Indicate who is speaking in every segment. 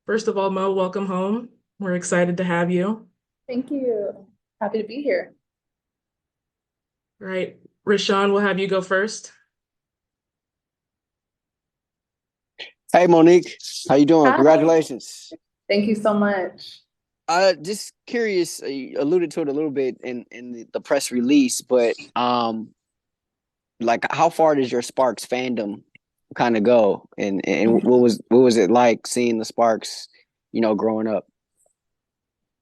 Speaker 1: First of all, Mo, welcome home. We're excited to have you.
Speaker 2: Thank you. Happy to be here.
Speaker 1: All right, Rashawn, we'll have you go first.
Speaker 3: Hey Monique, how you doing?
Speaker 2: Hi.
Speaker 3: Congratulations.
Speaker 2: Thank you so much.
Speaker 3: Just curious, you alluded to it a little bit in the press release, but like how far does your Sparks fandom kind of go? And what was it like seeing the Sparks, growing up?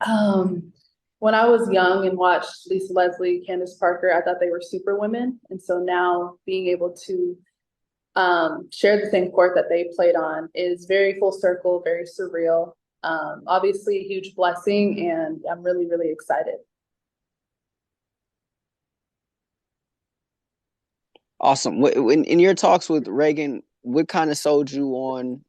Speaker 2: Um, when I was young and watched Lisa Leslie, Candace Parker, I thought they were super women. And so now being able to share the same court that they played on is very full circle, very surreal. Obviously a huge blessing, and I'm really, really excited.
Speaker 3: Awesome. In your talks with Raegan, what kind of sold you on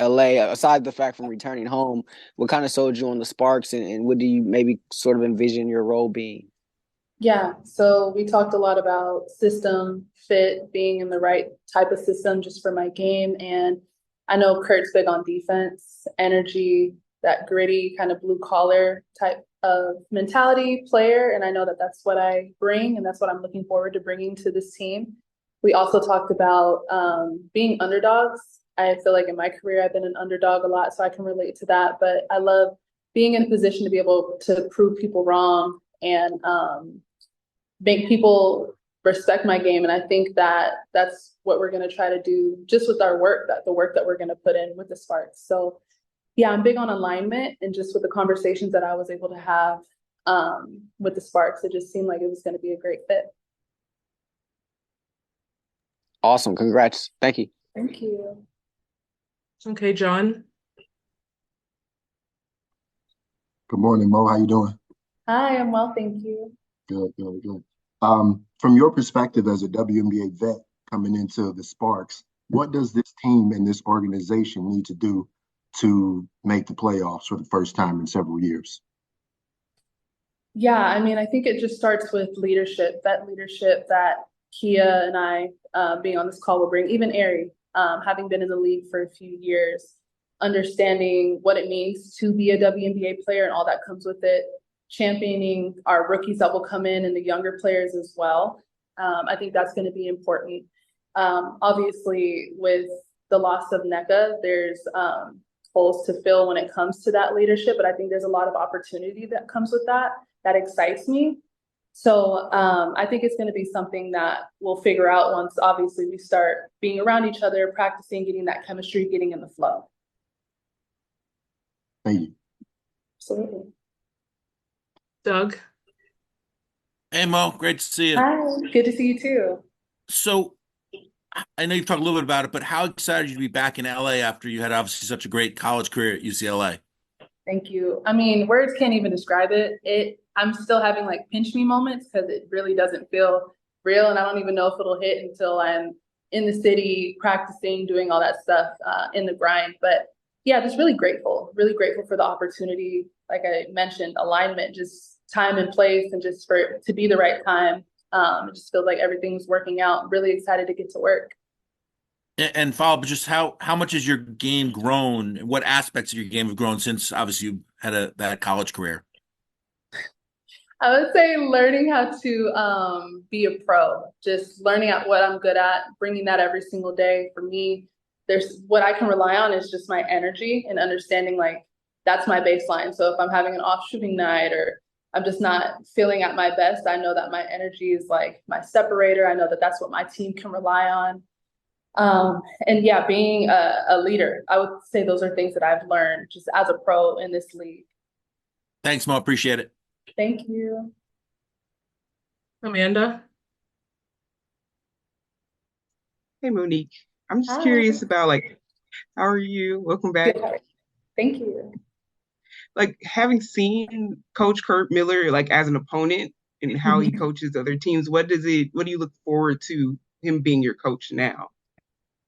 Speaker 3: LA, aside the fact from returning home, what kind of sold you on the Sparks and what do you maybe sort of envision your role being?
Speaker 2: Yeah, so we talked a lot about system fit, being in the right type of system just for my game. And I know Curt's big on defense, energy, that gritty kind of blue collar type of mentality player. And I know that that's what I bring, and that's what I'm looking forward to bringing to this team. We also talked about being underdogs. I feel like in my career, I've been an underdog a lot, so I can relate to that. But I love being in a position to be able to prove people wrong and make people respect my game. And I think that that's what we're going to try to do just with our work, that the work that we're going to put in with the Sparks. So yeah, I'm big on alignment, and just with the conversations that I was able to have with the Sparks, it just seemed like it was going to be a great fit.
Speaker 3: Awesome. Congrats. Thank you.
Speaker 2: Thank you.
Speaker 1: Okay, John.
Speaker 4: Good morning, Mo. How you doing?
Speaker 2: Hi, I'm well, thank you.
Speaker 4: Good, good, good. From your perspective as a WNBA vet coming into the Sparks, what does this team and this organization need to do to make the playoffs for the first time in several years?
Speaker 2: Yeah, I mean, I think it just starts with leadership, that leadership that Kia and I, being on this call, will bring, even Aari, having been in the league for a few years, understanding what it means to be a WNBA player and all that comes with it, championing our rookies that will come in and the younger players as well. I think that's going to be important. Obviously, with the loss of NECA, there's holes to fill when it comes to that leadership, but I think there's a lot of opportunity that comes with that. That excites me. So I think it's going to be something that we'll figure out once, obviously, we start being around each other, practicing, getting that chemistry, getting in the flow.
Speaker 4: Thank you.
Speaker 2: Absolutely.
Speaker 1: Doug.
Speaker 5: Hey Mo, great to see you.
Speaker 2: Hi, good to see you too.
Speaker 5: So I know you've talked a little bit about it, but how excited are you to be back in LA after you had obviously such a great college career at UCLA?
Speaker 2: Thank you. I mean, words can't even describe it. I'm still having like pinch me moments because it really doesn't feel real, and I don't even know if it'll hit until I'm in the city practicing, doing all that stuff in the grind. But yeah, just really grateful for the opportunity. Like I mentioned, alignment, just time and place, and just for it to be the right time. It just feels like everything's working out. Really excited to get to work.
Speaker 5: And follow up, just how much has your game grown? What aspects of your game have grown since obviously you had that college career?
Speaker 2: I would say learning how to be a pro, just learning at what I'm good at, bringing that every single day. For me, there's what I can rely on is just my energy and understanding like that's my baseline. So if I'm having an off shooting night or I'm just not feeling at my best, I know that my energy is like my separator. I know that that's what my team can rely on. And yeah, being a leader, I would say those are things that I've learned just as a pro in this league.
Speaker 5: Thanks, Mo. Appreciate it.
Speaker 2: Thank you.
Speaker 1: Amanda.
Speaker 6: Hey Monique, I'm just
Speaker 2: Hi.
Speaker 6: curious about like, how are you? Welcome back.
Speaker 2: Good. Thank you.
Speaker 6: Like having seen Coach Curt Miller like as an opponent and how he coaches other teams, what do you look forward to him being your coach now?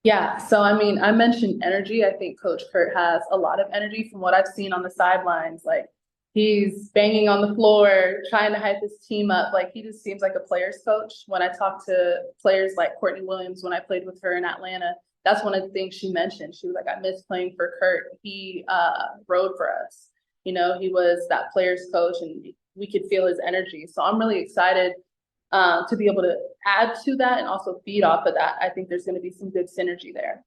Speaker 2: Yeah, so I mean, I mentioned energy. I think Coach Curt has a lot of energy from what I've seen on the sidelines. Like he's banging on the floor, trying to hype his team up. Like he just seems like a player's coach. When I talk to players like Courtney Williams, when I played with her in Atlanta, that's one of the things she mentioned. She was like, I miss playing for Curt. He rode for us. You know, he was that player's coach and we could feel his energy. So I'm really excited to be able to add to that and also feed off of that. I think there's going to be some good synergy there.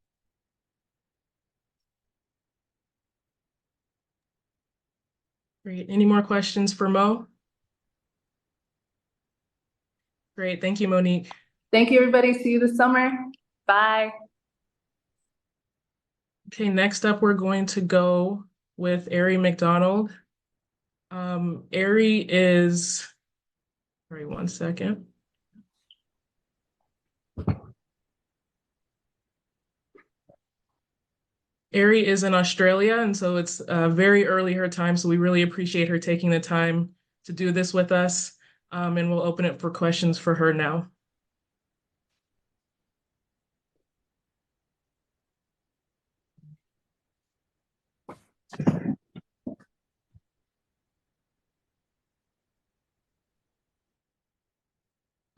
Speaker 1: Great. Any more questions for Mo? Great. Thank you, Monique.
Speaker 2: Thank you, everybody. See you this summer. Bye.
Speaker 1: Okay, next up, we're going to go with Aari McDonald. Aari is, sorry, one second. Aari is in Australia, and so it's very early her time, so we really appreciate her taking the time to do this with us, and we'll open it for questions for her now.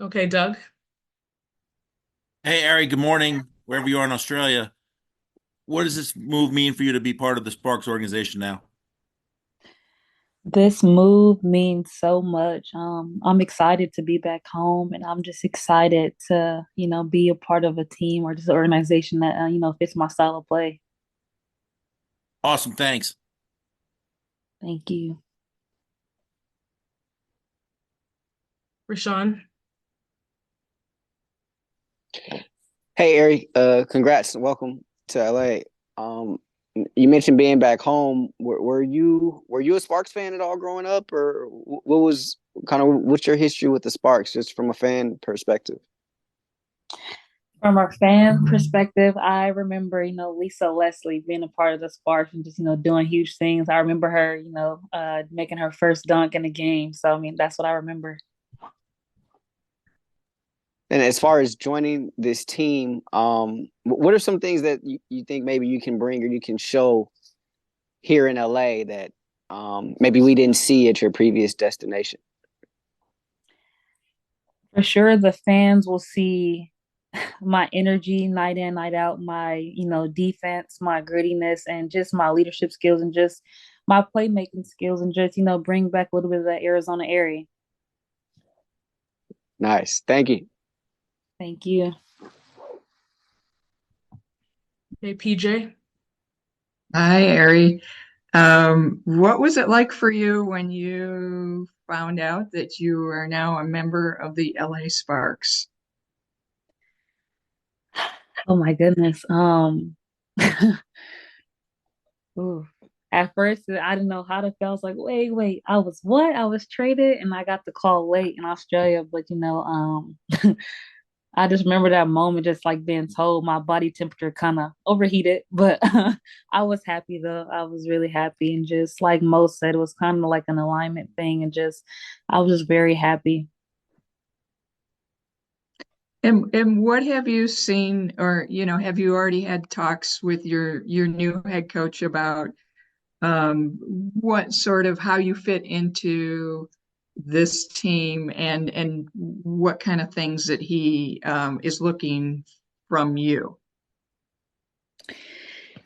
Speaker 1: Okay, Doug.
Speaker 5: Hey, Aari, good morning, wherever you are in Australia. What does this move mean for you to be part of the Sparks organization now?
Speaker 7: This move means so much. I'm excited to be back home, and I'm just excited to, be a part of a team or just an organization that, fits my style of play.
Speaker 5: Awesome, thanks.
Speaker 7: Thank you.
Speaker 1: Rashawn.
Speaker 3: Hey, Aari, congrats and welcome to LA. You mentioned being back home. Were you a Sparks fan at all growing up, or what's your history with the Sparks, just from a fan perspective?
Speaker 7: From a fan perspective, I remember, Lisa Leslie being a part of the Sparks and just, doing huge things. I remember her, making her first dunk in a game. So, I mean, that's what I remember.
Speaker 3: And as far as joining this team, what are some things that you think maybe you can bring or you can show here in LA that maybe we didn't see at your previous destination?
Speaker 7: For sure, the fans will see my energy night in, night out, my, defense, my grittiness, and just my leadership skills and just my playmaking skills and just, bring back a little bit of that Arizona Aari.
Speaker 3: Nice. Thank you.
Speaker 7: Thank you.
Speaker 1: Hey, PJ.
Speaker 8: Hi, Aari. What was it like for you when you found out that you are now a member of the LA Sparks?
Speaker 7: Oh my goodness. Ooh. At first, I didn't know how to feel. I was like, wait, I was what? I was traded, and I got the call late in Australia. But I just remember that moment, just like being told my body temperature kind of overheated. But I was happy though. I was really happy, and just like most said, it was kind of like an alignment thing, and just I was just very happy.
Speaker 8: And what have you seen, or have you already had talks with your new head coach about what sort of how you fit into this team and what kind of things that he is looking from you?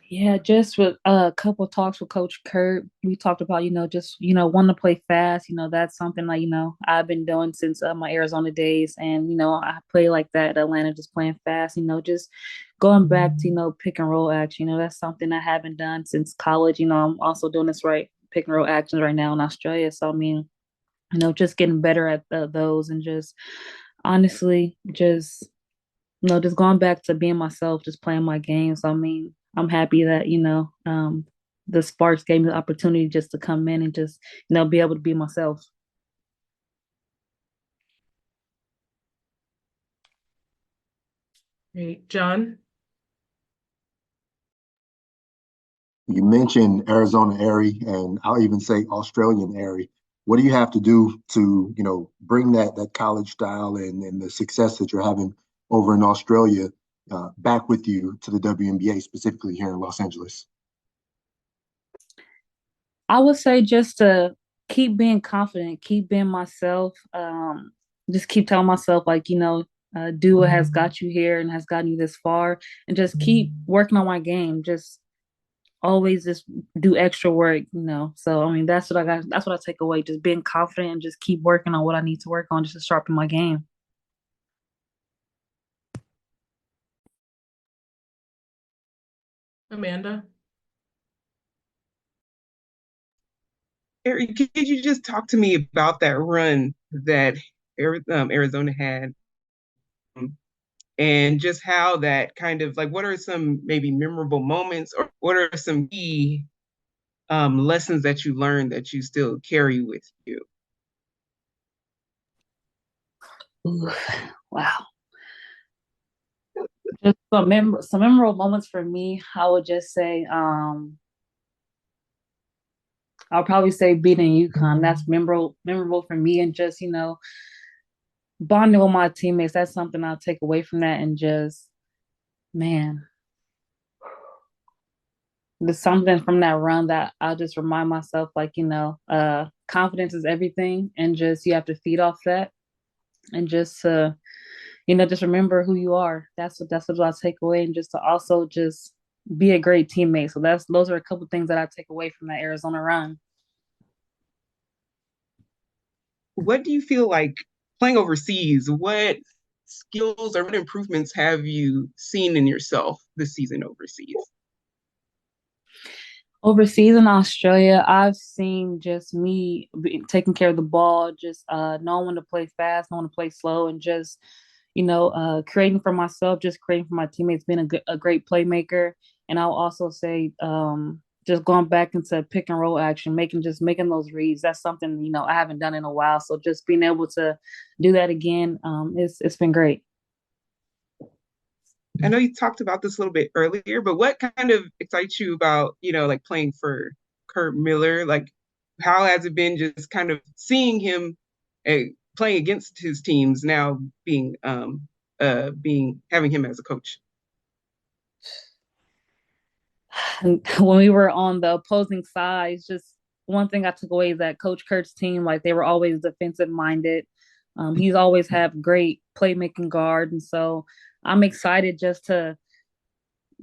Speaker 7: Yeah, just with a couple of talks with Coach Curt, we talked about, just, wanting to play fast. That's something like, I've been doing since my Arizona days. And, I play like that at Atlanta, just playing fast, just going back to, pick and roll action. That's something I haven't done since college. I'm also doing this pick and roll actions right now in Australia. So, I mean, just getting better at those and just honestly, just going back to being myself, just playing my game. So, I mean, I'm happy that, the Sparks gave me the opportunity just to come in and just, be able to be myself.
Speaker 1: Great. John.
Speaker 4: You mentioned Arizona Aari, and I'll even say Australian Aari. What do you have to do to, bring that college style and the success that you're having over in Australia back with you to the WNBA, specifically here in Los Angeles?
Speaker 7: I would say just to keep being confident, keep being myself. Just keep telling myself, like, do what has got you here and has gotten you this far, and just keep working on my game. Just always just do extra work, you know. So I mean, that's what I got. That's what I take away. Just being confident and just keep working on what I need to work on just to sharpen my game.
Speaker 1: Amanda?
Speaker 6: Aari, could you just talk to me about that run that Arizona had, and just how that kind of like, what are some maybe memorable moments, or what are some key lessons that you learned that you still carry with you?
Speaker 7: Ooh, wow. Just some memorable moments for me. I would just say, I'll probably say beating UConn. That's memorable for me, and just, you know, bonding with my teammates. That's something I'll take away from that, and just, man, there's something from that run that I'll just remind myself, like, you know, confidence is everything, and just you have to feed off that, and just you know, just remember who you are. That's what I take away, and just to also just be a great teammate. So those are a couple things that I take away from that Arizona run.
Speaker 6: What do you feel like playing overseas? What skills or what improvements have you seen in yourself this season overseas?
Speaker 7: Overseas in Australia, I've seen just me taking care of the ball, just knowing when to play fast, knowing when to play slow, and just, you know, creating for myself, just creating for my teammates, being a great playmaker. And I'll also say, just going back into pick and roll action, making those reads. That's something, you know, I haven't done in a while. So just being able to do that again, it's been great.
Speaker 6: I know you talked about this a little bit earlier, but what kind of excites you about, you know, like playing for Curt Miller? Like, how has it been just kind of seeing him uh, playing against his teams now, being having him as a coach?
Speaker 7: When we were on the opposing side, just one thing I took away is that Coach Kurt's team, like, they were always defensive minded. He's always had great playmaking guard, and so I'm excited just to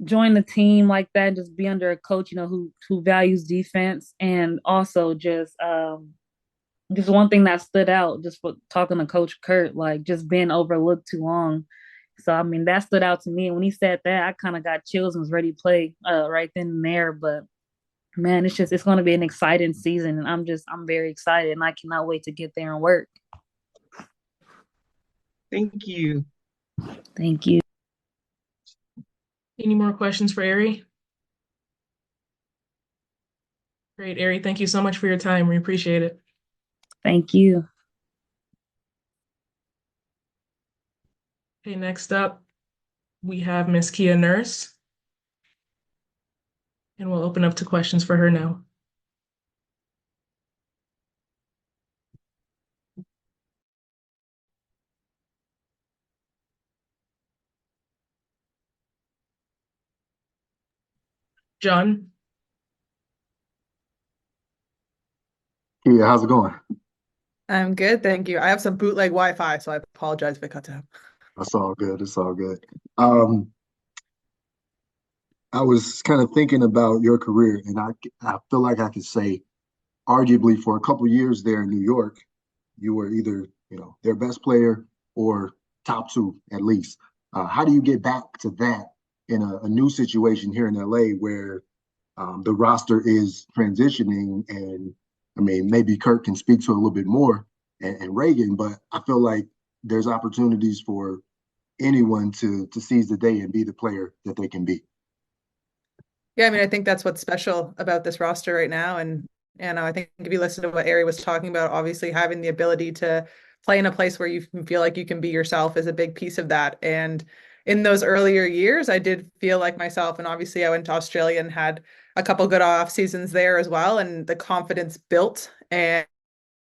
Speaker 7: join the team like that and just be under a coach, you know, who values defense, and also just one thing that stood out just for talking to Coach Kurt, like just being overlooked too long. So I mean that stood out to me. And when he said that, I kind of got chills and was ready to play right then and there. But man, it's going to be an exciting season, and I'm very excited, and I cannot wait to get there and work.
Speaker 6: Thank you.
Speaker 7: Thank you.
Speaker 1: Any more questions for Aari? Great, Aari. Thank you so much for your time. We appreciate it.
Speaker 7: Thank you.
Speaker 1: Okay, next up, we have Miss Kia Nurse, and we'll open up to questions for her now. John?
Speaker 4: Yeah, how's it going?
Speaker 9: I'm good, thank you. I have some bootleg Wi-Fi, so I apologize if it cuts out.
Speaker 4: That's all good. It's all good. Um, I was kind of thinking about your career, and I feel like I could say, arguably, for a couple years there in New York, you were either, you know, their best player or top two at least. How do you get back to that in a new situation here in LA where the roster is transitioning? And I mean, maybe Curt can speak to it a little bit more, and Raegan, but I feel like there's opportunities for anyone to seize the day and be the player that they can be.
Speaker 9: Yeah, I mean, I think that's what's special about this roster right now. And I think if you listen to what Aari was talking about, obviously having the ability to play in a place where you feel like you can be yourself is a big piece of that. And in those earlier years, I did feel like myself. And obviously I went to Australia and had a couple good off seasons there as well. And the confidence built. And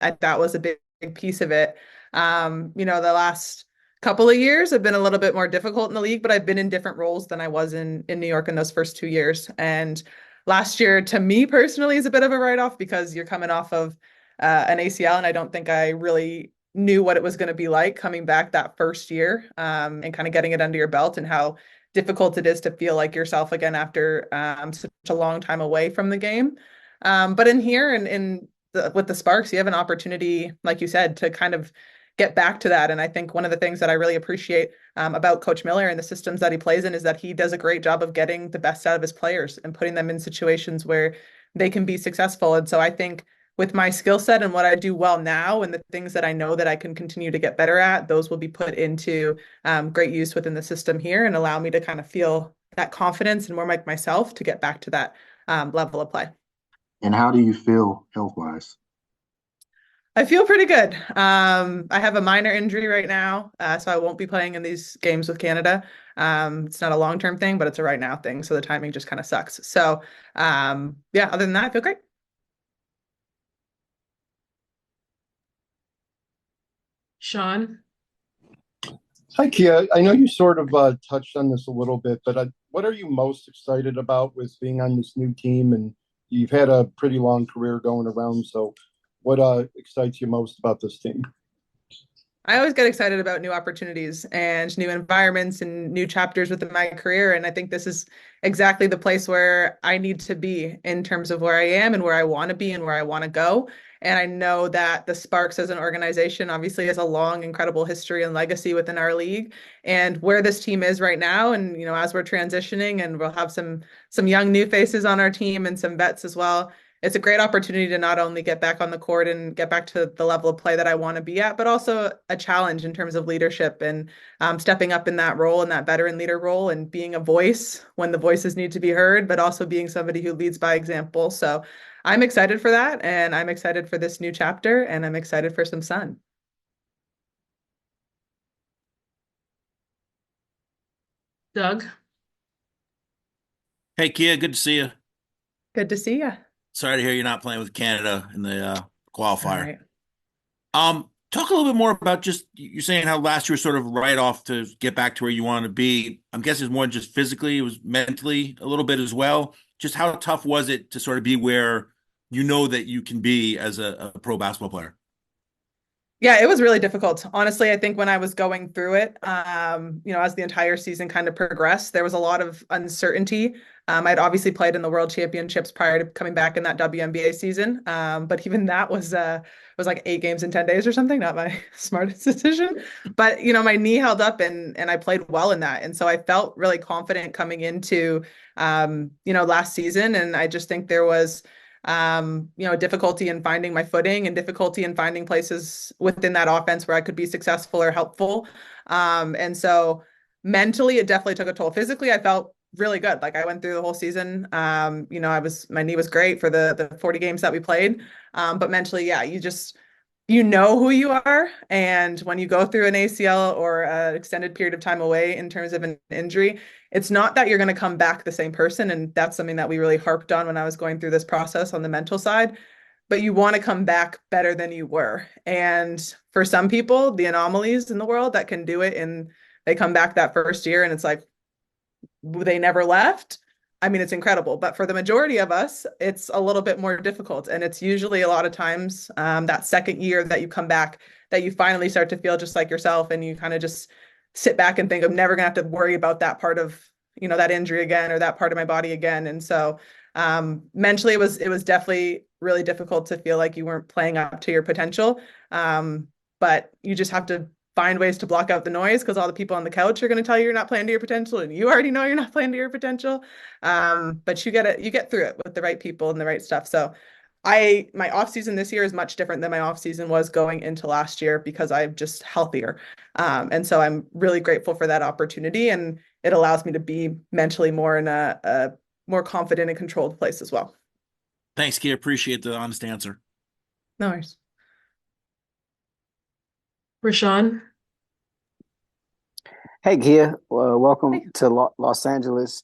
Speaker 9: that was a big piece of it. You know, the last couple of years have been a little bit more difficult in the league, but I've been in different roles than I was in New York in those first 2 years. And last year, to me personally, is a bit of a write-off because you're coming off of an ACL, and I don't think I really knew what it was going to be like coming back that first year, and kind of getting it under your belt, and how difficult it is to feel like yourself again after such a long time away from the game. But in here and with the Sparks, you have an opportunity, like you said, to kind of get back to that. And I think one of the things that I really appreciate about Coach Miller and the systems that he plays in is that he does a great job of getting the best out of his players and putting them in situations where they can be successful. And so I think with my skill set and what I do well now and the things that I know that I can continue to get better at, those will be put into great use within the system here and allow me to kind of feel that confidence and more like myself to get back to that level of play.
Speaker 4: And how do you feel health-wise?
Speaker 9: I feel pretty good. I have a minor injury right now, so I won't be playing in these games with Canada. It's not a long-term thing, but it's a right now thing, so the timing just kind of sucks. So, yeah, other than that, I feel great.
Speaker 1: Sean?
Speaker 10: Hi, Kia. I know you sort of touched on this a little bit, but what are you most excited about with being on this new team? And you've had a pretty long career going around, so what excites you most about this team?
Speaker 9: I always get excited about new opportunities and new environments and new chapters within my career. And I think this is exactly the place where I need to be in terms of where I am and where I want to be and where I want to go. And I know that the Sparks as an organization obviously has a long, incredible history and legacy within our league. And where this team is right now, and as we're transitioning, and we'll have some young new faces on our team and some vets as well. It's a great opportunity to not only get back on the court and get back to the level of play that I want to be at, but also a challenge in terms of leadership and stepping up in that role and that veteran leader role and being a voice when the voices need to be heard, but also being somebody who leads by example. So I'm excited for that, and I'm excited for this new chapter, and I'm excited for some sun.
Speaker 1: Doug?
Speaker 5: Hey, Kia, good to see you.
Speaker 9: Good to see you.
Speaker 5: Sorry to hear you're not playing with Canada in the qualifier.
Speaker 9: Right.
Speaker 5: Talk a little bit more about just you're saying how last year was sort of right off to get back to where you want to be. I'm guessing it's more than just physically, it was mentally a little bit as well. Just how tough was it to sort of be where you know that you can be as a pro basketball player?
Speaker 9: Yeah, it was really difficult. Honestly, I think when I was going through it, as the entire season kind of progressed, there was a lot of uncertainty. I'd obviously played in the World Championships prior to coming back in that WNBA season. But even that was like 8 games in 10 days or something, not my smartest decision. But, my knee held up and I played well in that. And so I felt really confident coming into, last season. And I just think there was difficulty in finding my footing and difficulty in finding places within that offense where I could be successful or helpful. And so mentally, it definitely took a toll. Physically, I felt really good. Like I went through the whole season. My knee was great for the 40 games that we played. But mentally, yeah, you know who you are. And when you go through an ACL or an extended period of time away in terms of an injury, it's not that you're going to come back the same person. And that's something that we really harped on when I was going through this process on the mental side. But you want to come back better than you were. And for some people, the anomalies in the world that can do it, and they come back that first year and it's like they never left. I mean, it's incredible. But for the majority of us, it's a little bit more difficult. And it's usually a lot of times that second year that you come back that you finally start to feel just like yourself. And you kind of just sit back and think, I'm never going to have to worry about that part of, that injury again or that part of my body again. And so mentally, it was definitely really difficult to feel like you weren't playing up to your potential. But you just have to find ways to block out the noise because all the people on the couch are going to tell you you're not playing to your potential, and you already know you're not playing to your potential. But you get through it with the right people and the right stuff. So my off season this year is much different than my off season was going into last year because I'm just healthier. And so I'm really grateful for that opportunity, and it allows me to be mentally more in a more confident and controlled place as well.
Speaker 5: Thanks, Kia. Appreciate the honest answer.
Speaker 9: No worries.
Speaker 1: Rashawn?
Speaker 3: Hey, Kia. Welcome to Los Angeles.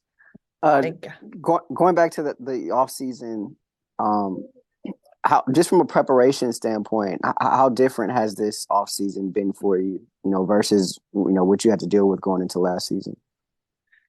Speaker 9: Thank you.
Speaker 3: Going back to the off season, how just from a preparation standpoint, how different has this off season been for you? Versus what you had to deal with going into last season?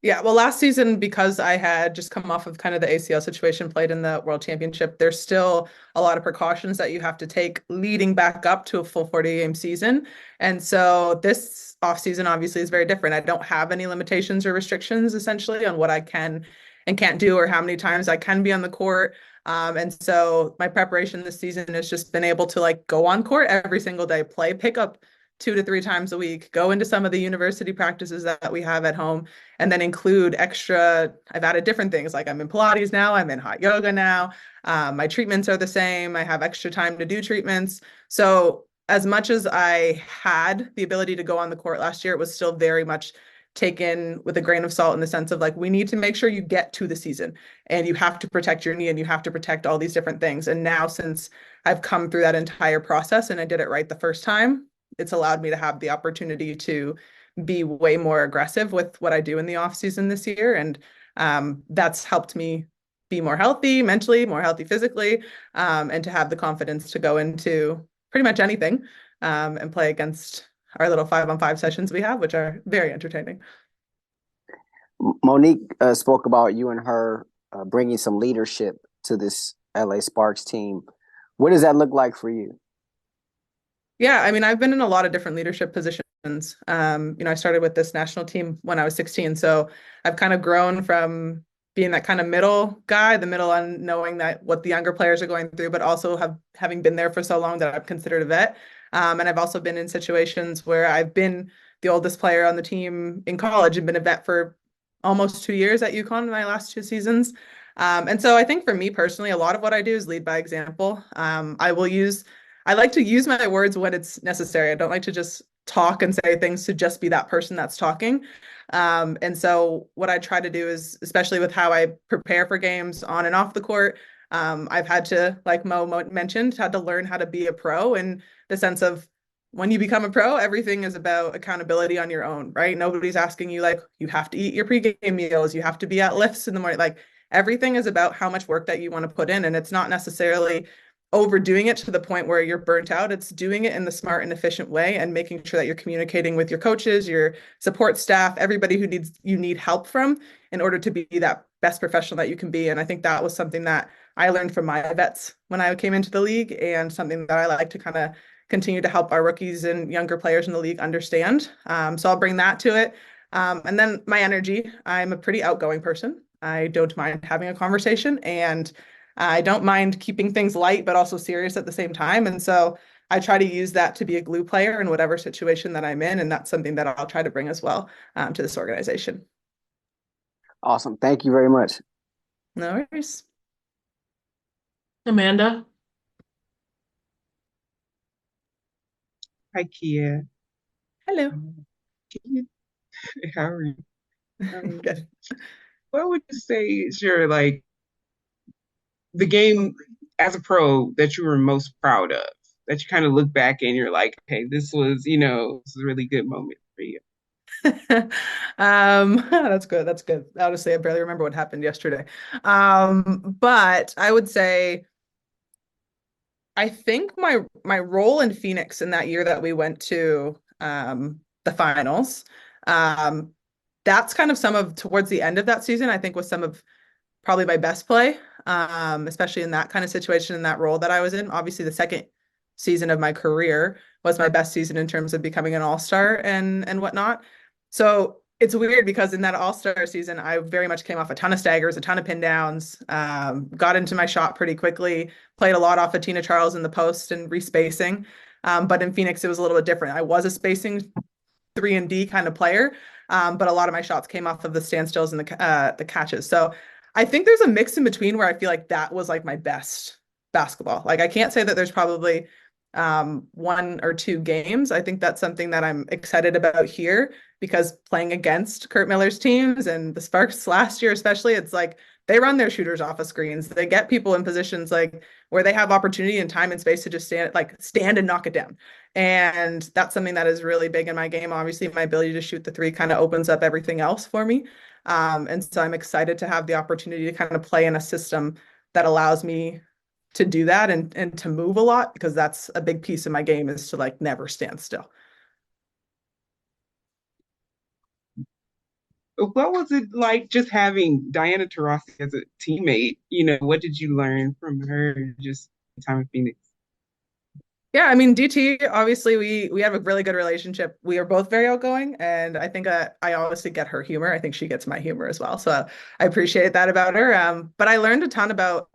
Speaker 9: Yeah, well, last season, because I had just come off of kind of the ACL situation, played in the World Championship, there's still a lot of precautions that you have to take leading back up to a full 40-game season. And so this off season obviously is very different. I don't have any limitations or restrictions essentially on what I can and can't do or how many times I can be on the court. And so my preparation this season has just been able to like go on court every single day, play, pick up 2 to 3 times a week, go into some of the university practices that we have at home, and then include extra. I've added different things like I'm in Pilates now, I'm in hot yoga now. My treatments are the same. I have extra time to do treatments. So as much as I had the ability to go on the court last year, it was still very much taken with a grain of salt in the sense of like, we need to make sure you get to the season and you have to protect your knee and you have to protect all these different things. And now since I've come through that entire process and I did it right the first time, it's allowed me to have the opportunity to be way more aggressive with what I do in the off season this year. And that's helped me be more healthy mentally, more healthy physically, and to have the confidence to go into pretty much anything and play against our little 5-on-5 sessions we have, which are very entertaining.
Speaker 3: Monique spoke about you and her bringing some leadership to this LA Sparks team. What does that look like for you?
Speaker 9: Yeah, I mean, I've been in a lot of different leadership positions. I started with this national team when I was 16. So I've kind of grown from being that kind of middle guy, the middle on knowing that what the younger players are going through, but also having been there for so long that I'm considered a vet. And I've also been in situations where I've been the oldest player on the team in college and been a vet for almost 2 years at UConn in my last 2 seasons. And so I think for me personally, a lot of what I do is lead by example. I like to use my words when it's necessary. I don't like to just talk and say things to just be that person that's talking. And so what I try to do is, especially with how I prepare for games on and off the court, I've had to, like Mo mentioned, had to learn how to be a pro in the sense of when you become a pro, everything is about accountability on your own, right? Nobody's asking you like, you have to eat your pregame meals, you have to be at lifts in the morning. Like everything is about how much work that you want to put in. And it's not necessarily overdoing it to the point where you're burnt out. It's doing it in the smart and efficient way and making sure that you're communicating with your coaches, your support staff, everybody who you need help from in order to be that best professional that you can be. And I think that was something that I learned from my vets when I came into the league and something that I like to kind of continue to help our rookies and younger players in the league understand. So I'll bring that to it. And then my energy, I'm a pretty outgoing person. I don't mind having a conversation and I don't mind keeping things light, but also serious at the same time. And so I try to use that to be a glue player in whatever situation that I'm in. And that's something that I'll try to bring as well to this organization.
Speaker 3: Awesome. Thank you very much.
Speaker 9: No worries.
Speaker 1: Amanda?
Speaker 6: Hi, Kia.
Speaker 9: Hello.
Speaker 6: How are you?
Speaker 9: Good.
Speaker 6: What would you say is your like the game as a pro that you were most proud of? That you kind of look back and you're like, okay, this was a really good moment for you.
Speaker 9: That's good. That's good. Honestly, I barely remember what happened yesterday. But I would say I think my role in Phoenix in that year that we went to the finals, that's kind of some of towards the end of that season, I think was some of probably my best play, especially in that kind of situation, in that role that I was in. Obviously, the second season of my career was my best season in terms of becoming an all-star and whatnot. So it's weird because in that all-star season, I very much came off a ton of staggers, a ton of pin downs, got into my shot pretty quickly, played a lot off of Tina Charles in the post and respacing. But in Phoenix, it was a little bit different. I was a spacing 3-and-D kind of player, but a lot of my shots came off of the standstills and the catches. So I think there's a mix in between where I feel like that was like my best basketball. Like I can't say that there's probably 1 or 2 games. I think that's something that I'm excited about here because playing against Curt Miller's teams and the Sparks last year, especially, it's like they run their shooters off of screens. They get people in positions like where they have opportunity and time and space to just stand and knock it down. And that's something that is really big in my game. Obviously, my ability to shoot the three kind of opens up everything else for me. And so I'm excited to have the opportunity to kind of play in a system that allows me to do that and to move a lot because that's a big piece of my game is to like never stand still.
Speaker 6: what was it like just having Diana Taurasi as a teammate? What did you learn from her just time in Phoenix?
Speaker 9: Yeah, I mean, DT, obviously we have a really good relationship. We are both very outgoing, and I think I obviously get her humor. I think she gets my humor as well. So I appreciate that about her. But I learned a ton about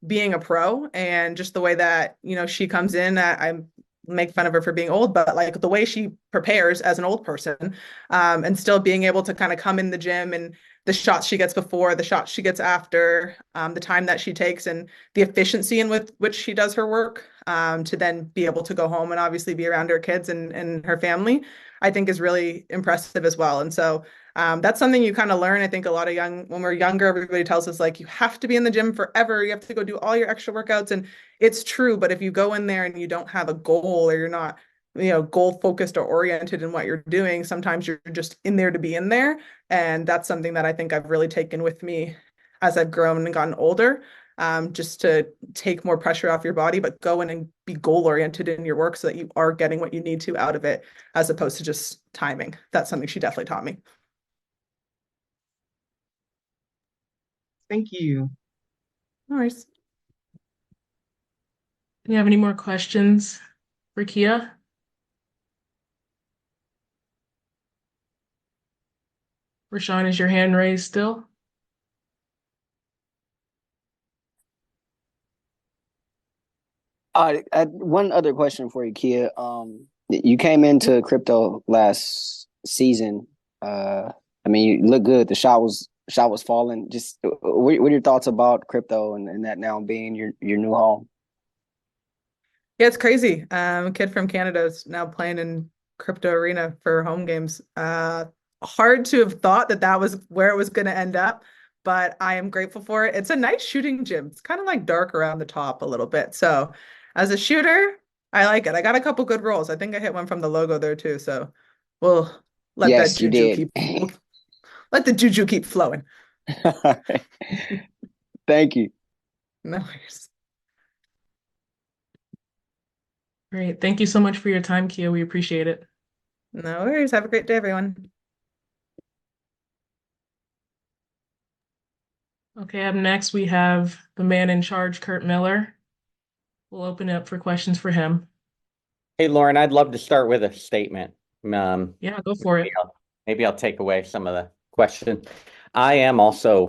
Speaker 9: being a pro and just the way that, she comes in. I make fun of her for being old, but like the way she prepares as an old person, and still being able to kind of come in the gym and the shots she gets before, the shots she gets after, the time that she takes, and the efficiency in with which she does her work, to then be able to go home and obviously be around her kids and her family, I think is really impressive as well. And so that's something you kind of learn. I think a lot of when we're younger, everybody tells us like, you have to be in the gym forever. You have to go do all your extra workouts. And it's true. But if you go in there and you don't have a goal, or you're not, goal focused or oriented in what you're doing, sometimes you're just in there to be in there. And that's something that I think I've really taken with me as I've grown and gotten older, just to take more pressure off your body, but go in and be goal oriented in your work so that you are getting what you need to out of it, as opposed to just timing. That's something she definitely taught me.
Speaker 6: Thank you.
Speaker 9: No worries.
Speaker 1: Do you have any more questions for Kia? Rashawn, is your hand raised still?
Speaker 3: One other question for you, Kia. You came into crypto last season. I mean, you look good. The shot was falling. Just what are your thoughts about crypto and that now being your new home?
Speaker 9: Yeah, it's crazy. A kid from Canada is now playing in crypto arena for home games. Hard to have thought that that was where it was going to end up, but I am grateful for it. It's a nice shooting gym. It's kind of like dark around the top a little bit. So as a shooter, I like it. I got a couple good rolls. I think I hit one from the logo there too. So we'll let that
Speaker 3: Yes, you
Speaker 9: juju
Speaker 3: did.
Speaker 9: keep let the juju keep flowing.
Speaker 3: Thank you.
Speaker 9: No worries.
Speaker 1: Great. Thank you so much for your time, Kia. We appreciate it.
Speaker 9: No worries. Have a great day, everyone.
Speaker 1: Okay, up next we have the man in charge, Curt Miller. We'll open it up for questions for him.
Speaker 11: Hey, Lauren, I'd love to start with a statement.
Speaker 1: Yeah, go for it.
Speaker 11: Maybe I'll take away some of the question. I am also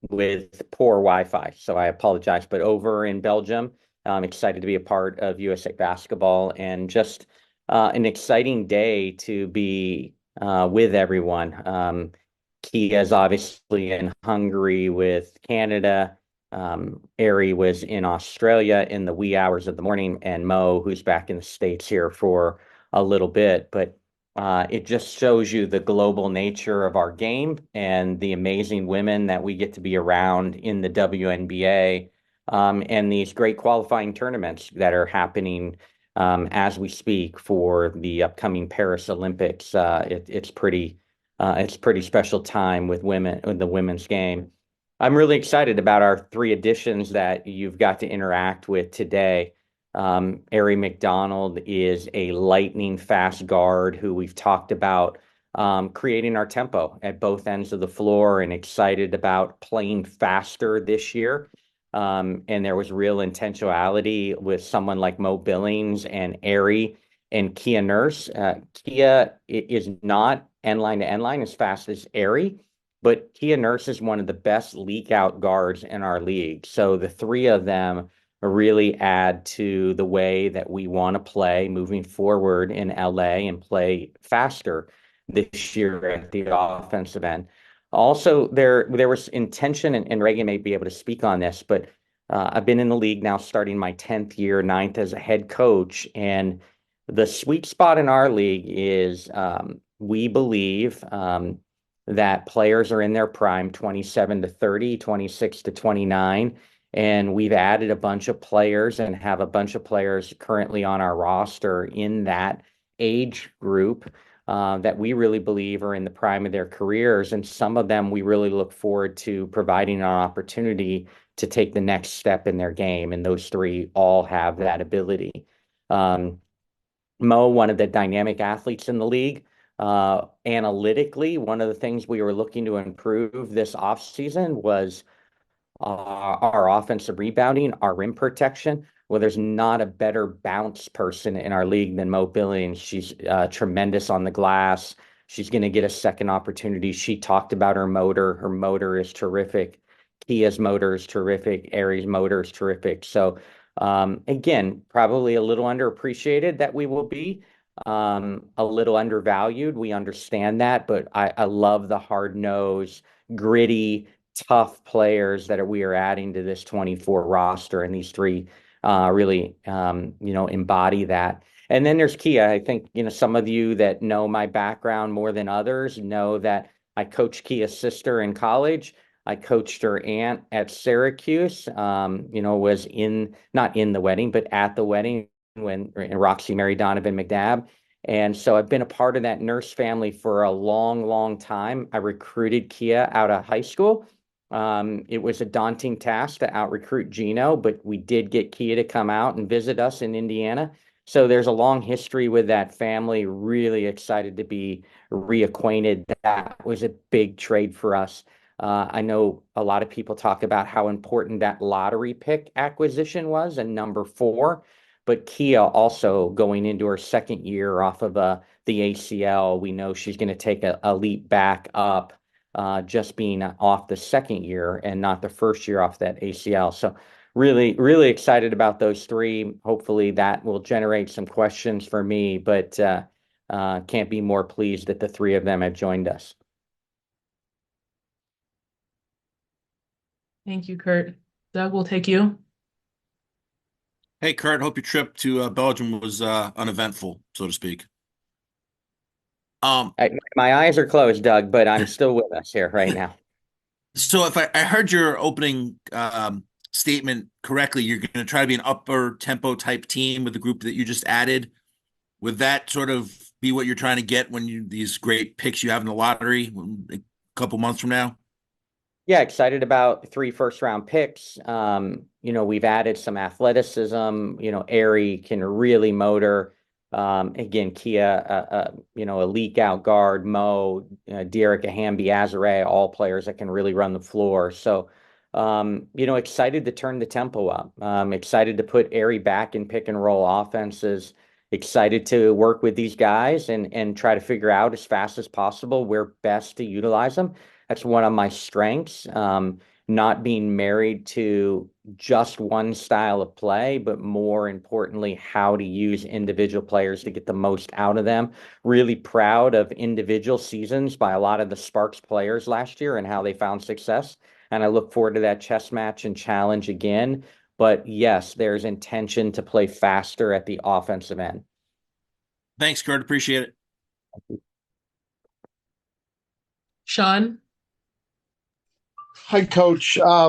Speaker 11: with poor Wi-Fi, so I apologize. But over in Belgium, I'm excited to be a part of USA Basketball, and just an exciting day to be with everyone. Kia's obviously in Hungary with Canada. Aari was in Australia in the wee hours of the morning, and Mo, who's back in the States here for a little bit. But it just shows you the global nature of our game and the amazing women that we get to be around in the WNBA, and these great qualifying tournaments that are happening as we speak for the upcoming Paris Olympics. It's pretty special time with women, with the women's game. I'm really excited about our three additions that you've got to interact with today. Aari McDonald is a lightning fast guard who we've talked about creating our tempo at both ends of the floor, and excited about playing faster this year. And there was real intentionality with someone like Mo Billings and Aari and Kia Nurse. Kia is not end line to end line as fast as Aari, but Kia Nurse is one of the best leak out guards in our league. So the three of them really add to the way that we want to play moving forward in LA and play faster this year at the offensive end. Also, there was intention, and Raegan may be able to speak on this, but I've been in the league now starting my 10th year, 9th as a head coach, and the sweet spot in our league is we believe that players are in their prime, 27 to 30, 26 to 29. And we've added a bunch of players and have a bunch of players currently on our roster in that age group that we really believe are in the prime of their careers. And some of them we really look forward to providing an opportunity to take the next step in their game. And those three all have that ability. Mo, one of the dynamic athletes in the league, Analytically, one of the things we were looking to improve this offseason was our offensive rebounding, our rim protection. Well, there's not a better bounce person in our league than Mo Billings. She's tremendous on the glass. She's going to get a second opportunity. She talked about her motor. Her motor is terrific. Kia's motor is terrific. Aari's motor is terrific. So, again, probably a little underappreciated that we will be, a little undervalued. We understand that, but I love the hard nose, gritty, tough players that we are adding to this 24 roster, and these three really embody that. And then there's Kia. I think some of you that know my background more than others know that I coached Kia's sister in college. I coached her aunt at Syracuse. Was not in the wedding, but at the wedding when Roxy married Donovan McNabb. And so I've been a part of that nurse family for a long, long time. I recruited Kia out of high school. It was a daunting task to out recruit Gino, but we did get Kia to come out and visit us in Indiana. So there's a long history with that family. Really excited to be reacquainted. That was a big trade for us. I know a lot of people talk about how important that lottery pick acquisition was, and number 4. But Kia also going into her second year off of the ACL, we know she's going to take a leap back up, just being off the second year and not the first year off that ACL. So really, really excited about those three. Hopefully that will generate some questions for me, but can't be more pleased that the three of them have joined us.
Speaker 1: Thank you, Curt. Doug, we'll take you.
Speaker 5: Hey, Curt, hope your trip to Belgium was uneventful, so to speak.
Speaker 11: My eyes are closed, Doug, but I'm still with us here right now.
Speaker 5: So if I heard your opening statement correctly, you're going to try to be an upper tempo type team with the group that you just added. Would that sort of be what you're trying to get when these great picks you have in the lottery a couple months from now?
Speaker 11: Yeah, excited about 3 first-round picks. We've added some athleticism. Aari can really motor. Again, Kia, a leak out guard, Mo, Dearica Hamby, Azare, all players that can really run the floor. So, excited to turn the tempo up. Excited to put Aari back in pick and roll offenses. Excited to work with these guys and try to figure out as fast as possible where best to utilize them. That's one of my strengths. Not being married to just one style of play, but more importantly, how to use individual players to get the most out of them. Really proud of individual seasons by a lot of the Sparks players last year and how they found success. And I look forward to that chess match and challenge again. But yes, there's intention to play faster at the offensive end.
Speaker 5: Thanks, Curt. Appreciate it.
Speaker 1: Sean?
Speaker 10: Hi, Coach. I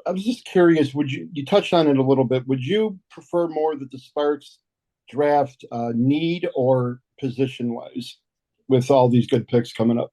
Speaker 10: was just curious, you touched on it a little bit. Would you prefer more that the Sparks draft need or position-wise with all these good picks coming up?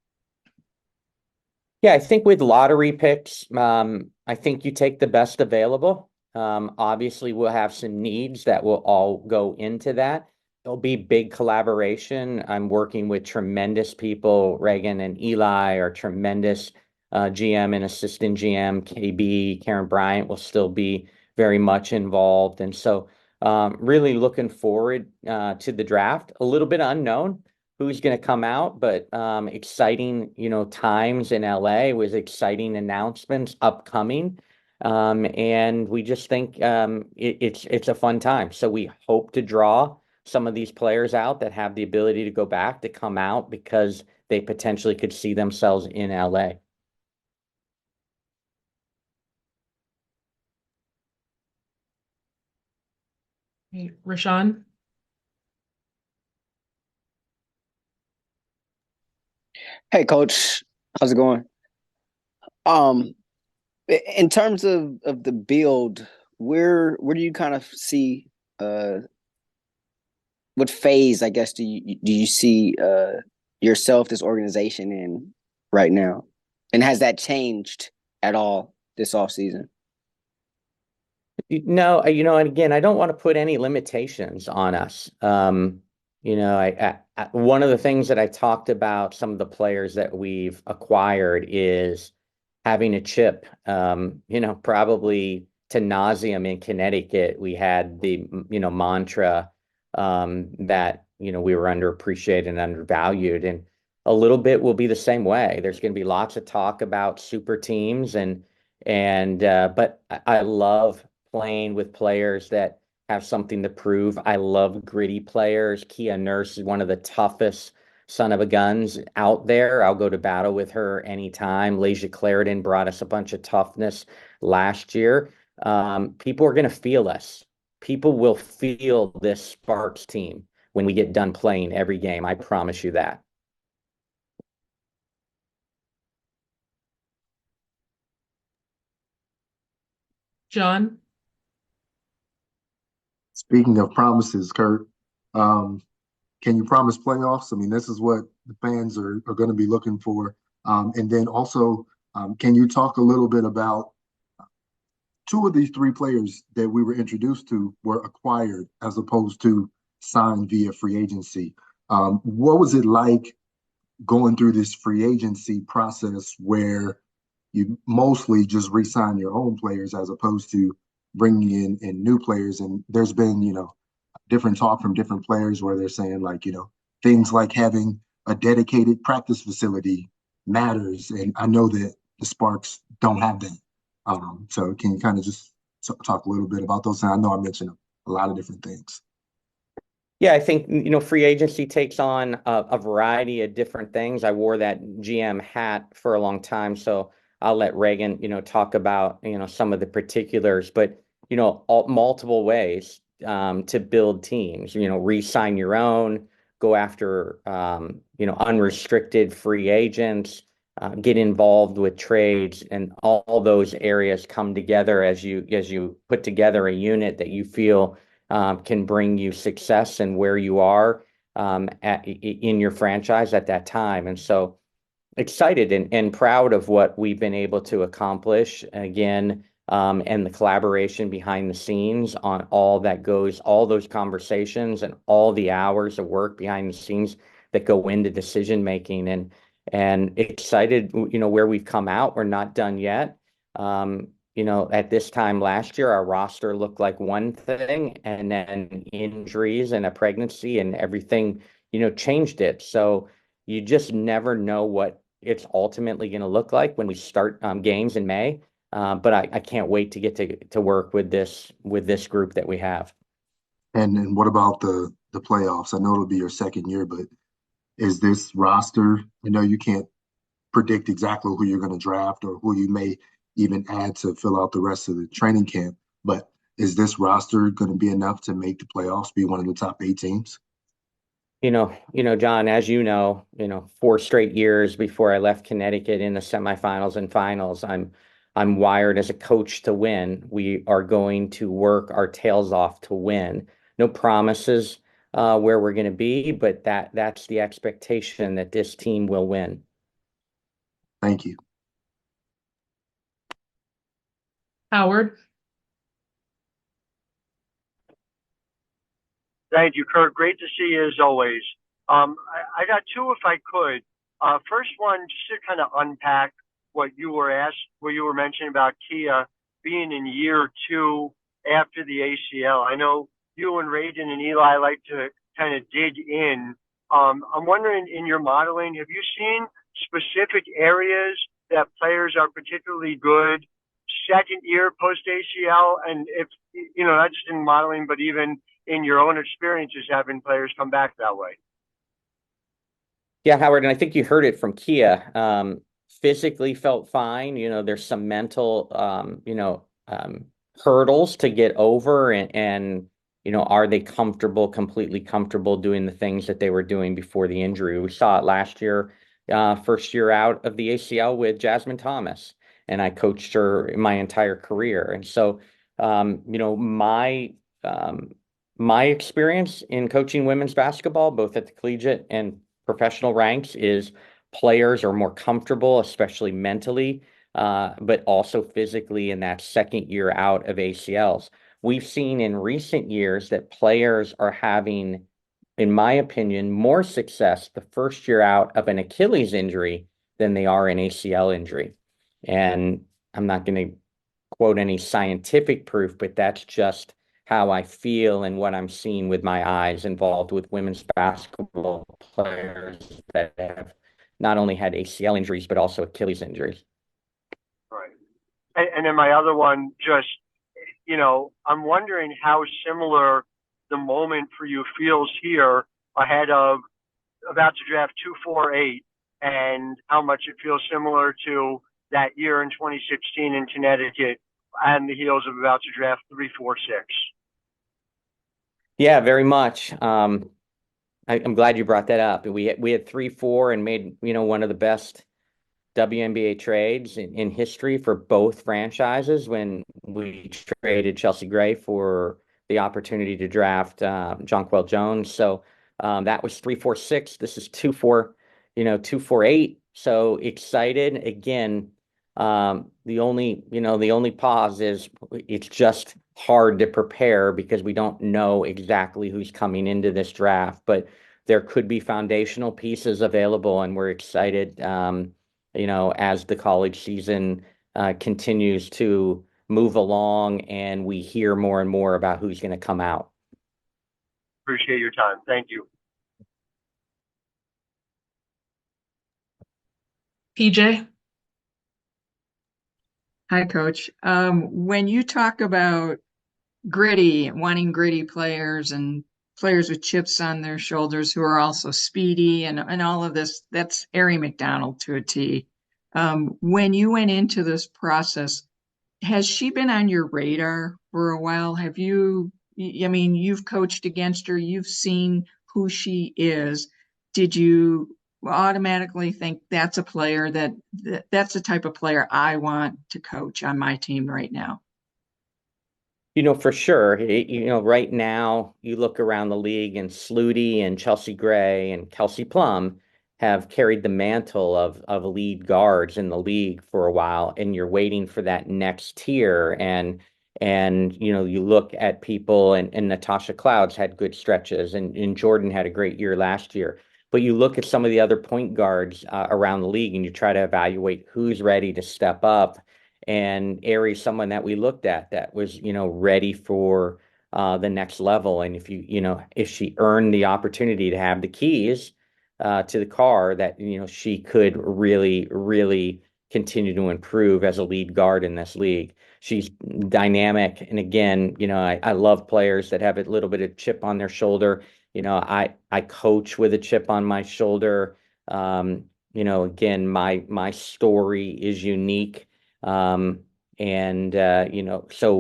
Speaker 11: Yeah, I think with lottery picks, I think you take the best available. Obviously, we'll have some needs that will all go into that. There'll be big collaboration. I'm working with tremendous people. Raegan and Eli are tremendous. GM and assistant GM, KB, Karen Bryant will still be very much involved. And so really looking forward to the draft. A little bit unknown who's going to come out, but exciting, times in LA with exciting announcements upcoming. And we just think it's a fun time. So we hope to draw some of these players out that have the ability to go back to come out because they potentially could see themselves in LA.
Speaker 1: Rashawn?
Speaker 3: Hey, Coach, how's it going? In terms of the build, where do you kind of see what phase, I guess, do you see yourself, this organization in right now? And has that changed at all this offseason?
Speaker 11: No, and again, I don't want to put any limitations on us. One of the things that I talked about some of the players that we've acquired is having a chip. Probably to nauseam in Connecticut, we had the mantra that we were underappreciated and undervalued, and a little bit will be the same way. There's going to be lots of talk about super teams, but I love playing with players that have something to prove. I love gritty players. Kia Nurse is one of the toughest son of a guns out there. I'll go to battle with her anytime. Leisha Clarendon brought us a bunch of toughness last year. People are going to feel us. People will feel this Sparks team when we get done playing every game. I promise you that.
Speaker 1: John?
Speaker 4: Speaking of promises, Curt, can you promise playoffs? I mean, this is what the fans are going to be looking for. And then also, can you talk a little bit about two of these three players that we were introduced to were acquired as opposed to signed via free agency? What was it like going through this free agency process where you mostly just re-sign your own players as opposed to bringing in new players? And there's been, different talk from different players where they're saying like, things like having a dedicated practice facility matters. And I know that the Sparks don't have that. So can you kind of just talk a little bit about those? And I know I mentioned a lot of different things.
Speaker 11: Yeah, I think, free agency takes on a variety of different things. I wore that GM hat for a long time, so I'll let Raegan, talk about, some of the particulars, but, multiple ways to build teams, re-sign your own, go after, unrestricted free agents, get involved with trades, and all those areas come together as you put together a unit that you feel can bring you success and where you are in your franchise at that time. And so excited and proud of what we've been able to accomplish again, and the collaboration behind the scenes on all those conversations and all the hours of work behind the scenes that go into decision making, and excited, where we've come out. We're not done yet. At this time last year, our roster looked like one thing, and then injuries and a pregnancy and everything, changed it. So you just never know what it's ultimately going to look like when we start games in May. But I can't wait to get to work with this group that we have.
Speaker 4: And what about the playoffs? I know it'll be your second year, but is this roster, I know you can't predict exactly who you're going to draft or who you may even add to fill out the rest of the training camp, but is this roster going to be enough to make the playoffs, be one of the top 8 teams?
Speaker 11: John, as 4 straight years before I left Connecticut in the semifinals and finals, I'm wired as a coach to win. We are going to work our tails off to win. No promises where we're going to be, but that's the expectation, that this team will win.
Speaker 4: Thank you.
Speaker 1: Howard?
Speaker 12: Thank you, Curt. Great to see you as always. I got two if I could. First one, just to kind of unpack what you were mentioning about Kia being in year 2 after the ACL. I know you and Raegan and Eli like to kind of dig in. I'm wondering, in your modeling, have you seen specific areas that players are particularly good second year post ACL? And if, not just in modeling, but even in your own experiences having players come back that way?
Speaker 11: Yeah, Howard, and I think you heard it from Kia. Physically felt fine. There's some mental, hurdles to get over, and are they completely comfortable doing the things that they were doing before the injury? We saw it last year, first year out of the ACL with Jasmine Thomas, and I coached her my entire career. And so, my experience in coaching women's basketball, both at the collegiate and professional ranks, is players are more comfortable, especially mentally, but also physically in that second year out of ACLs. We've seen in recent years that players are having in my opinion, more success the first year out of an Achilles injury than they are an ACL injury. And I'm not going to quote any scientific proof, but that's just how I feel and what I'm seeing with my eyes involved with women's basketball players that have not only had ACL injuries, but also Achilles injuries.
Speaker 12: Right. And then my other one, just, I'm wondering how similar the moment for you feels here ahead of about to draft 248 and how much it feels similar to that year in 2016 in Connecticut and the heels of about to draft 346.
Speaker 11: Yeah, very much. I'm glad you brought that up. We had 3-4 and made, one of the best WNBA trades in history for both franchises when we traded Chelsea Gray for the opportunity to draft Jonquel Jones. So that was 3-4-6. This is 2-4, 2-4-8. So excited again. The only pause is it's just hard to prepare because we don't know exactly who's coming into this draft, but there could be foundational pieces available, and we're excited. As the college season continues to move along and we hear more and more about who's going to come out.
Speaker 12: Appreciate your time. Thank you.
Speaker 1: PJ?
Speaker 8: Hi, Coach. When you talk about wanting gritty players and players with chips on their shoulders who are also speedy and all of this, that's Aari McDonald to a T. When you went into this process, has she been on your radar for a while? You've coached against her, you've seen who she is. Did you automatically think that's a player that's the type of player I want to coach on my team right now?
Speaker 11: For sure. Right now you look around the league and Sluty and Chelsea Gray and Kelsey Plum have carried the mantle of lead guards in the league for a while, and you're waiting for that next tier. And you look at people, and Natasha Clouds had good stretches, and Jordan had a great year last year. But you look at some of the other point guards around the league, and you try to evaluate who's ready to step up. And Aari's someone that we looked at that was, ready for the next level. And if she earned the opportunity to have the keys to the car, that, she could really, really continue to improve as a lead guard in this league. She's dynamic. And again, I love players that have a little bit of chip on their shoulder. I coach with a chip on my shoulder. Again, my story is unique. So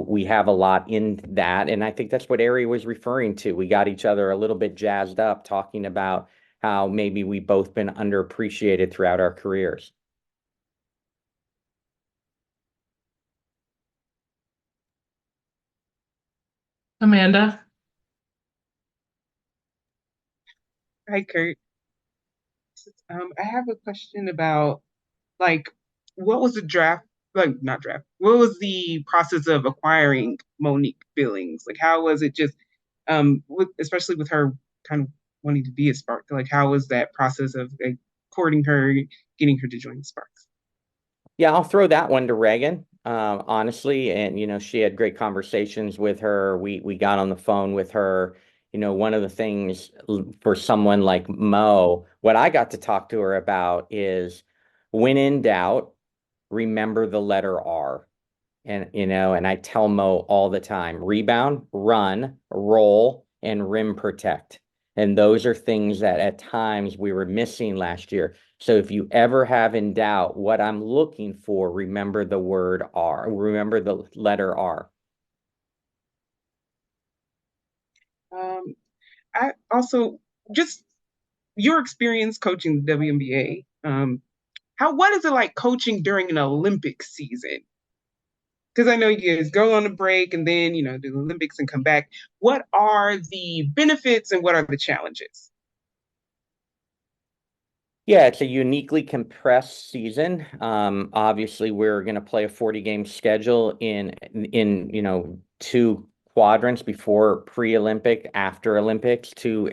Speaker 11: we have a lot in that. And I think that's what Aari was referring to. We got each other a little bit jazzed up talking about how maybe we've both been underappreciated throughout our careers.
Speaker 1: Amanda?
Speaker 6: Hi, Curt. I have a question about what was the draft, not draft, what was the process of acquiring Monique Billings? How was it just, especially with her kind of wanting to be a Spark, how was that process of courting her, getting her to join the Sparks?
Speaker 11: Yeah, I'll throw that one to Raegan, honestly. And, she had great conversations with her. We got on the phone with her. One of the things for someone like Mo, what I got to talk to her about is when in doubt, remember the letter R. And I tell Mo all the time, rebound, run, roll, and rim protect. And those are things that at times we were missing last year. So if you ever have in doubt what I'm looking for, remember the word R. Remember the letter R.
Speaker 6: I also, just your experience coaching the WNBA, what is it like coaching during an Olympic season? Because I know you guys go on a break and then, do the Olympics and come back. What are the benefits and what are the challenges?
Speaker 11: Yeah, it's a uniquely compressed season. Obviously, we're going to play a 40-game schedule in 2 quadrants before pre-Olympic, after Olympics, two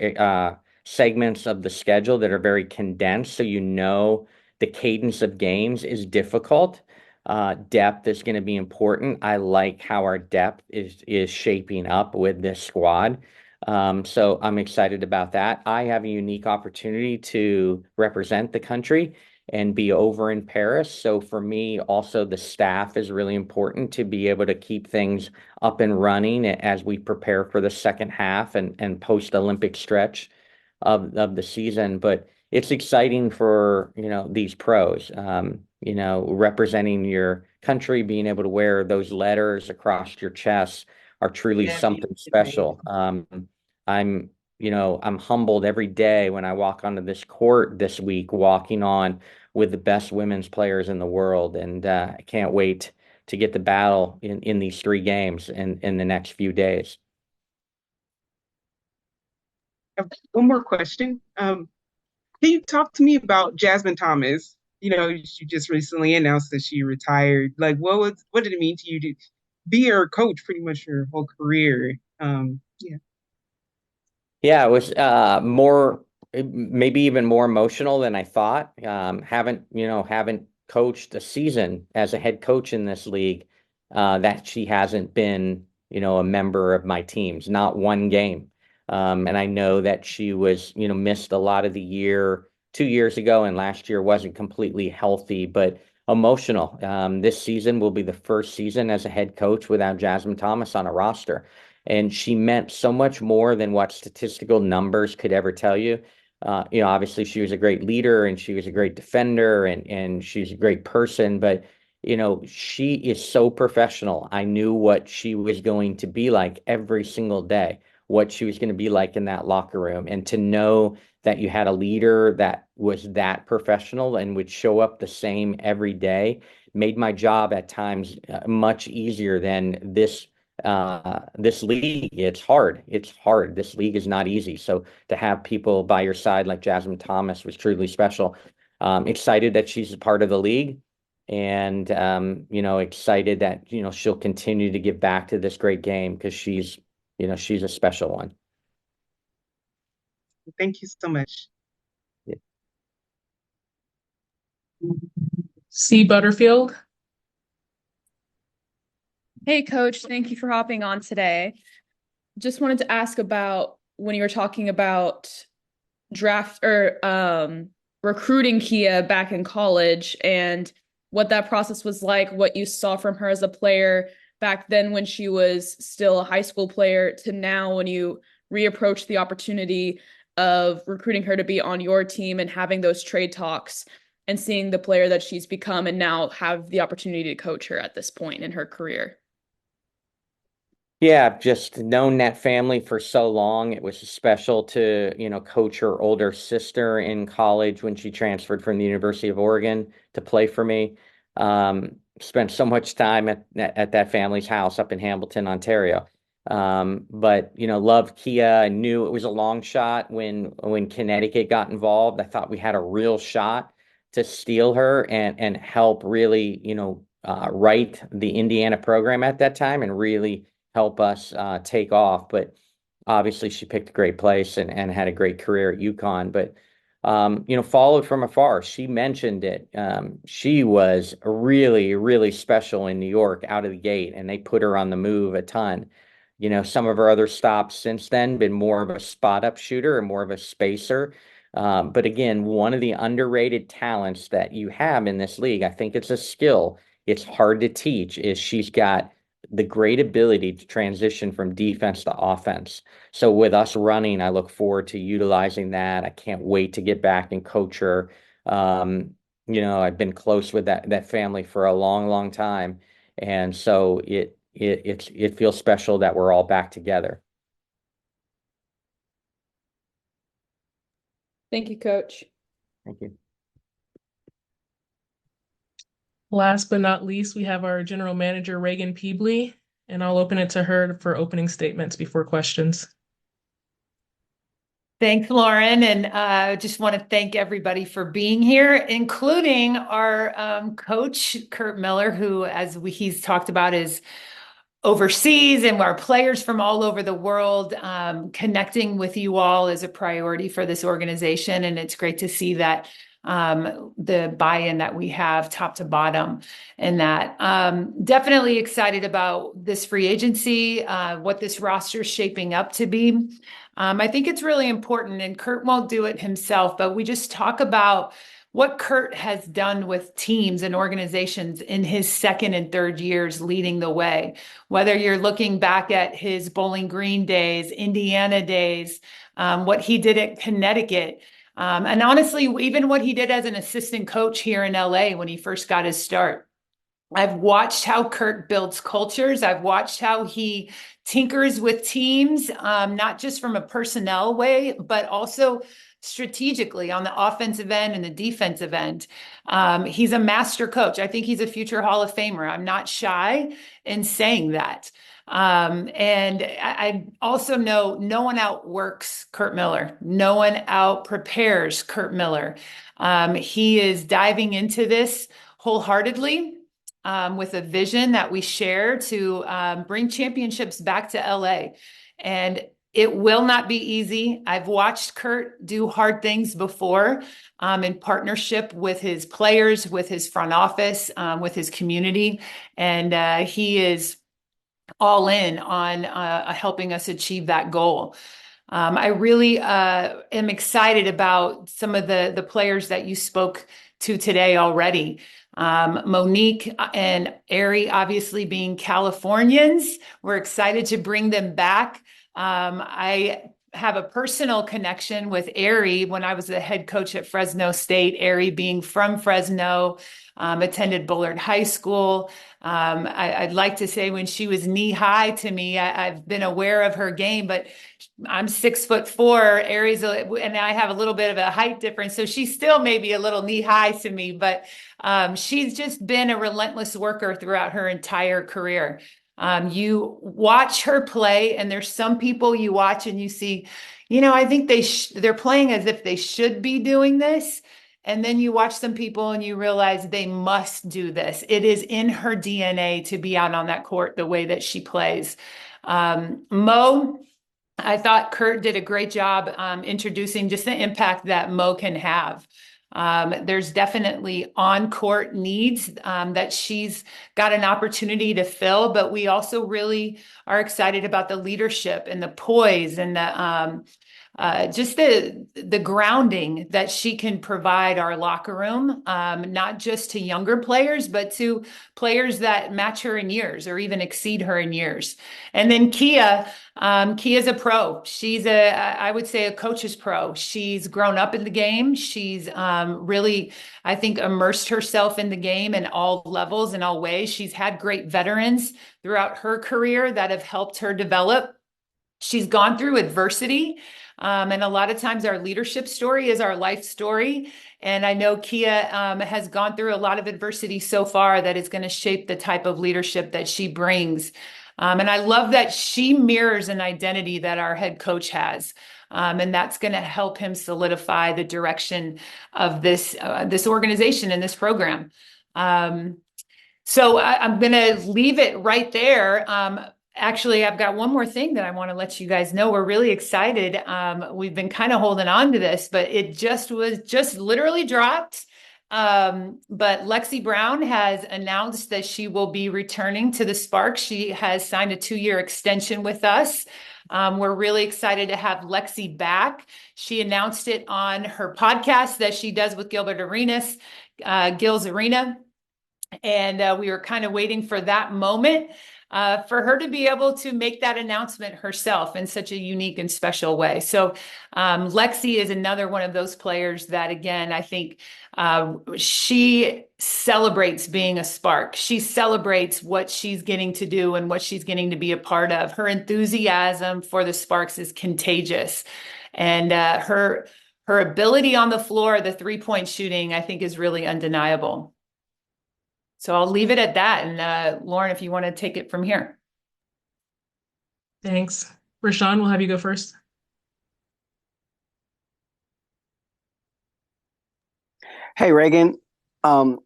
Speaker 11: segments of the schedule that are very condensed. So the cadence of games is difficult. Depth is going to be important. I like how our depth is shaping up with this squad. So I'm excited about that. I have a unique opportunity to represent the country and be over in Paris. So for me, also the staff is really important to be able to keep things up and running as we prepare for the second half and post-Olympic stretch of the season. But it's exciting for, these pros, representing your country, being able to wear those letters across your chest are truly something special. I'm humbled every day when I walk onto this court this week, walking on with the best women's players in the world. And I can't wait to get the battle in these 3 games in the next few days.
Speaker 6: I have one more question. Can you talk to me about Jasmine Thomas? She just recently announced that she retired. Like, what did it mean to you to be her coach pretty much your whole career? Yeah.
Speaker 11: Yeah, it was maybe even more emotional than I thought. Haven't coached a season as a head coach in this league that she hasn't been, a member of my teams, not one game. And I know that she was, missed a lot of the year 2 years ago, and last year wasn't completely healthy, but emotional. This season will be the first season as a head coach without Jasmine Thomas on a roster. And she meant so much more than what statistical numbers could ever tell you. Obviously she was a great leader and she was a great defender and she's a great person, but she is so professional. I knew what she was going to be like every single day, what she was going to be like in that locker room. And to know that you had a leader that was that professional and would show up the same every day made my job at times much easier than this league. It's hard. This league is not easy. So to have people by your side like Jasmine Thomas was truly special. Excited that she's a part of the league and, excited that, she'll continue to give back to this great game because she's a special one.
Speaker 6: Thank you so much.
Speaker 11: Yeah.
Speaker 1: C. Butterfield.
Speaker 13: Hey, Coach, thank you for hopping on today. Just wanted to ask about when you were talking about draft or recruiting Kia back in college and what that process was like, what you saw from her as a player back then when she was still a high school player to now when you reapproach the opportunity of recruiting her to be on your team and having those trade talks and seeing the player that she's become and now have the opportunity to coach her at this point in her career.
Speaker 11: Yeah, I've just known that family for so long. It was special to, coach her older sister in college when she transferred from the University of Oregon to play for me. Spent so much time at that family's house up in Hamilton, Ontario. But loved Kia. I knew it was a long shot when Connecticut got involved. I thought we had a real shot to steal her and help really, right the Indiana program at that time and really help us take off. But obviously she picked a great place and had a great career at UConn. But followed from afar. She mentioned it. She was really, really special in New York out of the gate, and they put her on the move a ton. Some of her other stops since then been more of a spot up shooter and more of a spacer. But again, one of the underrated talents that you have in this league, I think it's a skill. It's hard to teach, is she's got the great ability to transition from defense to offense. So with us running, I look forward to utilizing that. I can't wait to get back and coach her. I've been close with that family for a long, long time. And so it feels special that we're all back together.
Speaker 13: Thank you, Coach.
Speaker 11: Thank you.
Speaker 1: Last but not least, we have our general manager, Raegan Pebley, and I'll open it to her for opening statements before questions.
Speaker 14: Thanks, Lauren. And I just want to thank everybody for being here, including our coach, Curt Miller, who, as he's talked about, is overseas and our players from all over the world. Connecting with you all is a priority for this organization, and it's great to see that the buy-in that we have top to bottom, and that definitely excited about this free agency, what this roster is shaping up to be. I think it's really important, and Curt won't do it himself, but we just talk about what Curt has done with teams and organizations in his second and third years leading the way. Whether you're looking back at his Bowling Green days, Indiana days, what he did at Connecticut, and honestly, even what he did as an assistant coach here in LA when he first got his start. I've watched how Curt builds cultures. I've watched how he tinkers with teams, not just from a personnel way, but also strategically on the offensive end and the defensive end. He's a master coach. I think he's a future Hall of Famer. I'm not shy in saying that. And I also know no one outworks Curt Miller. No one out prepares Curt Miller. He is diving into this wholeheartedly. With a vision that we share to bring championships back to LA. And it will not be easy. I've watched Curt do hard things before in partnership with his players, with his front office, with his community. And he is all in on helping us achieve that goal. I really am excited about some of the players that you spoke to today already. Monique and Aari obviously being Californians. We're excited to bring them back. I have a personal connection with Aari when I was the head coach at Fresno State. Aari being from Fresno, attended Bullard High School. I'd like to say when she was knee high to me, I've been aware of her game, but I'm 6'4". Aari's and I have a little bit of a height difference, so she's still maybe a little knee high to me, but she's just been a relentless worker throughout her entire career. You watch her play, and there's some people you watch and you see, I think they're playing as if they should be doing this. And then you watch some people and you realize they must do this. It is in her DNA to be out on that court the way that she plays. Mo, I thought Curt did a great job introducing just the impact that Mo can have. There's definitely on-court needs that she's got an opportunity to fill, but we also really are excited about the leadership and the poise and the just the grounding that she can provide our locker room, not just to younger players, but to players that match her in years or even exceed her in years. And then Kia's a pro. She's I would say a coach's pro. She's grown up in the game. She's really, I think, immersed herself in the game in all levels, in all ways. She's had great veterans throughout her career that have helped her develop. She's gone through adversity. And a lot of times our leadership story is our life story. And I know Kia has gone through a lot of adversity so far that is going to shape the type of leadership that she brings. And I love that she mirrors an identity that our head coach has. And that's going to help him solidify the direction of this organization and this program. So I'm going to leave it right there. Actually, I've got one more thing that I want to let you guys know. We're really excited. We've been kind of holding on to this, but it just literally dropped. But Lexi Brown has announced that she will be returning to the Sparks. She has signed a 2-year extension with us. We're really excited to have Lexi back. She announced it on her podcast that she does with Gilbert Arenas, Gil's Arena. And we were kind of waiting for that moment. For her to be able to make that announcement herself in such a unique and special way. So Lexi is another one of those players that, again, I think she celebrates being a Spark. She celebrates what she's getting to do and what she's getting to be a part of. Her enthusiasm for the Sparks is contagious. And her ability on the floor, the three-point shooting, I think is really undeniable. So I'll leave it at that. And Lauren, if you want to take it from here.
Speaker 1: Thanks. Rashawn, we'll have you go first.
Speaker 3: Hey, Raegan. How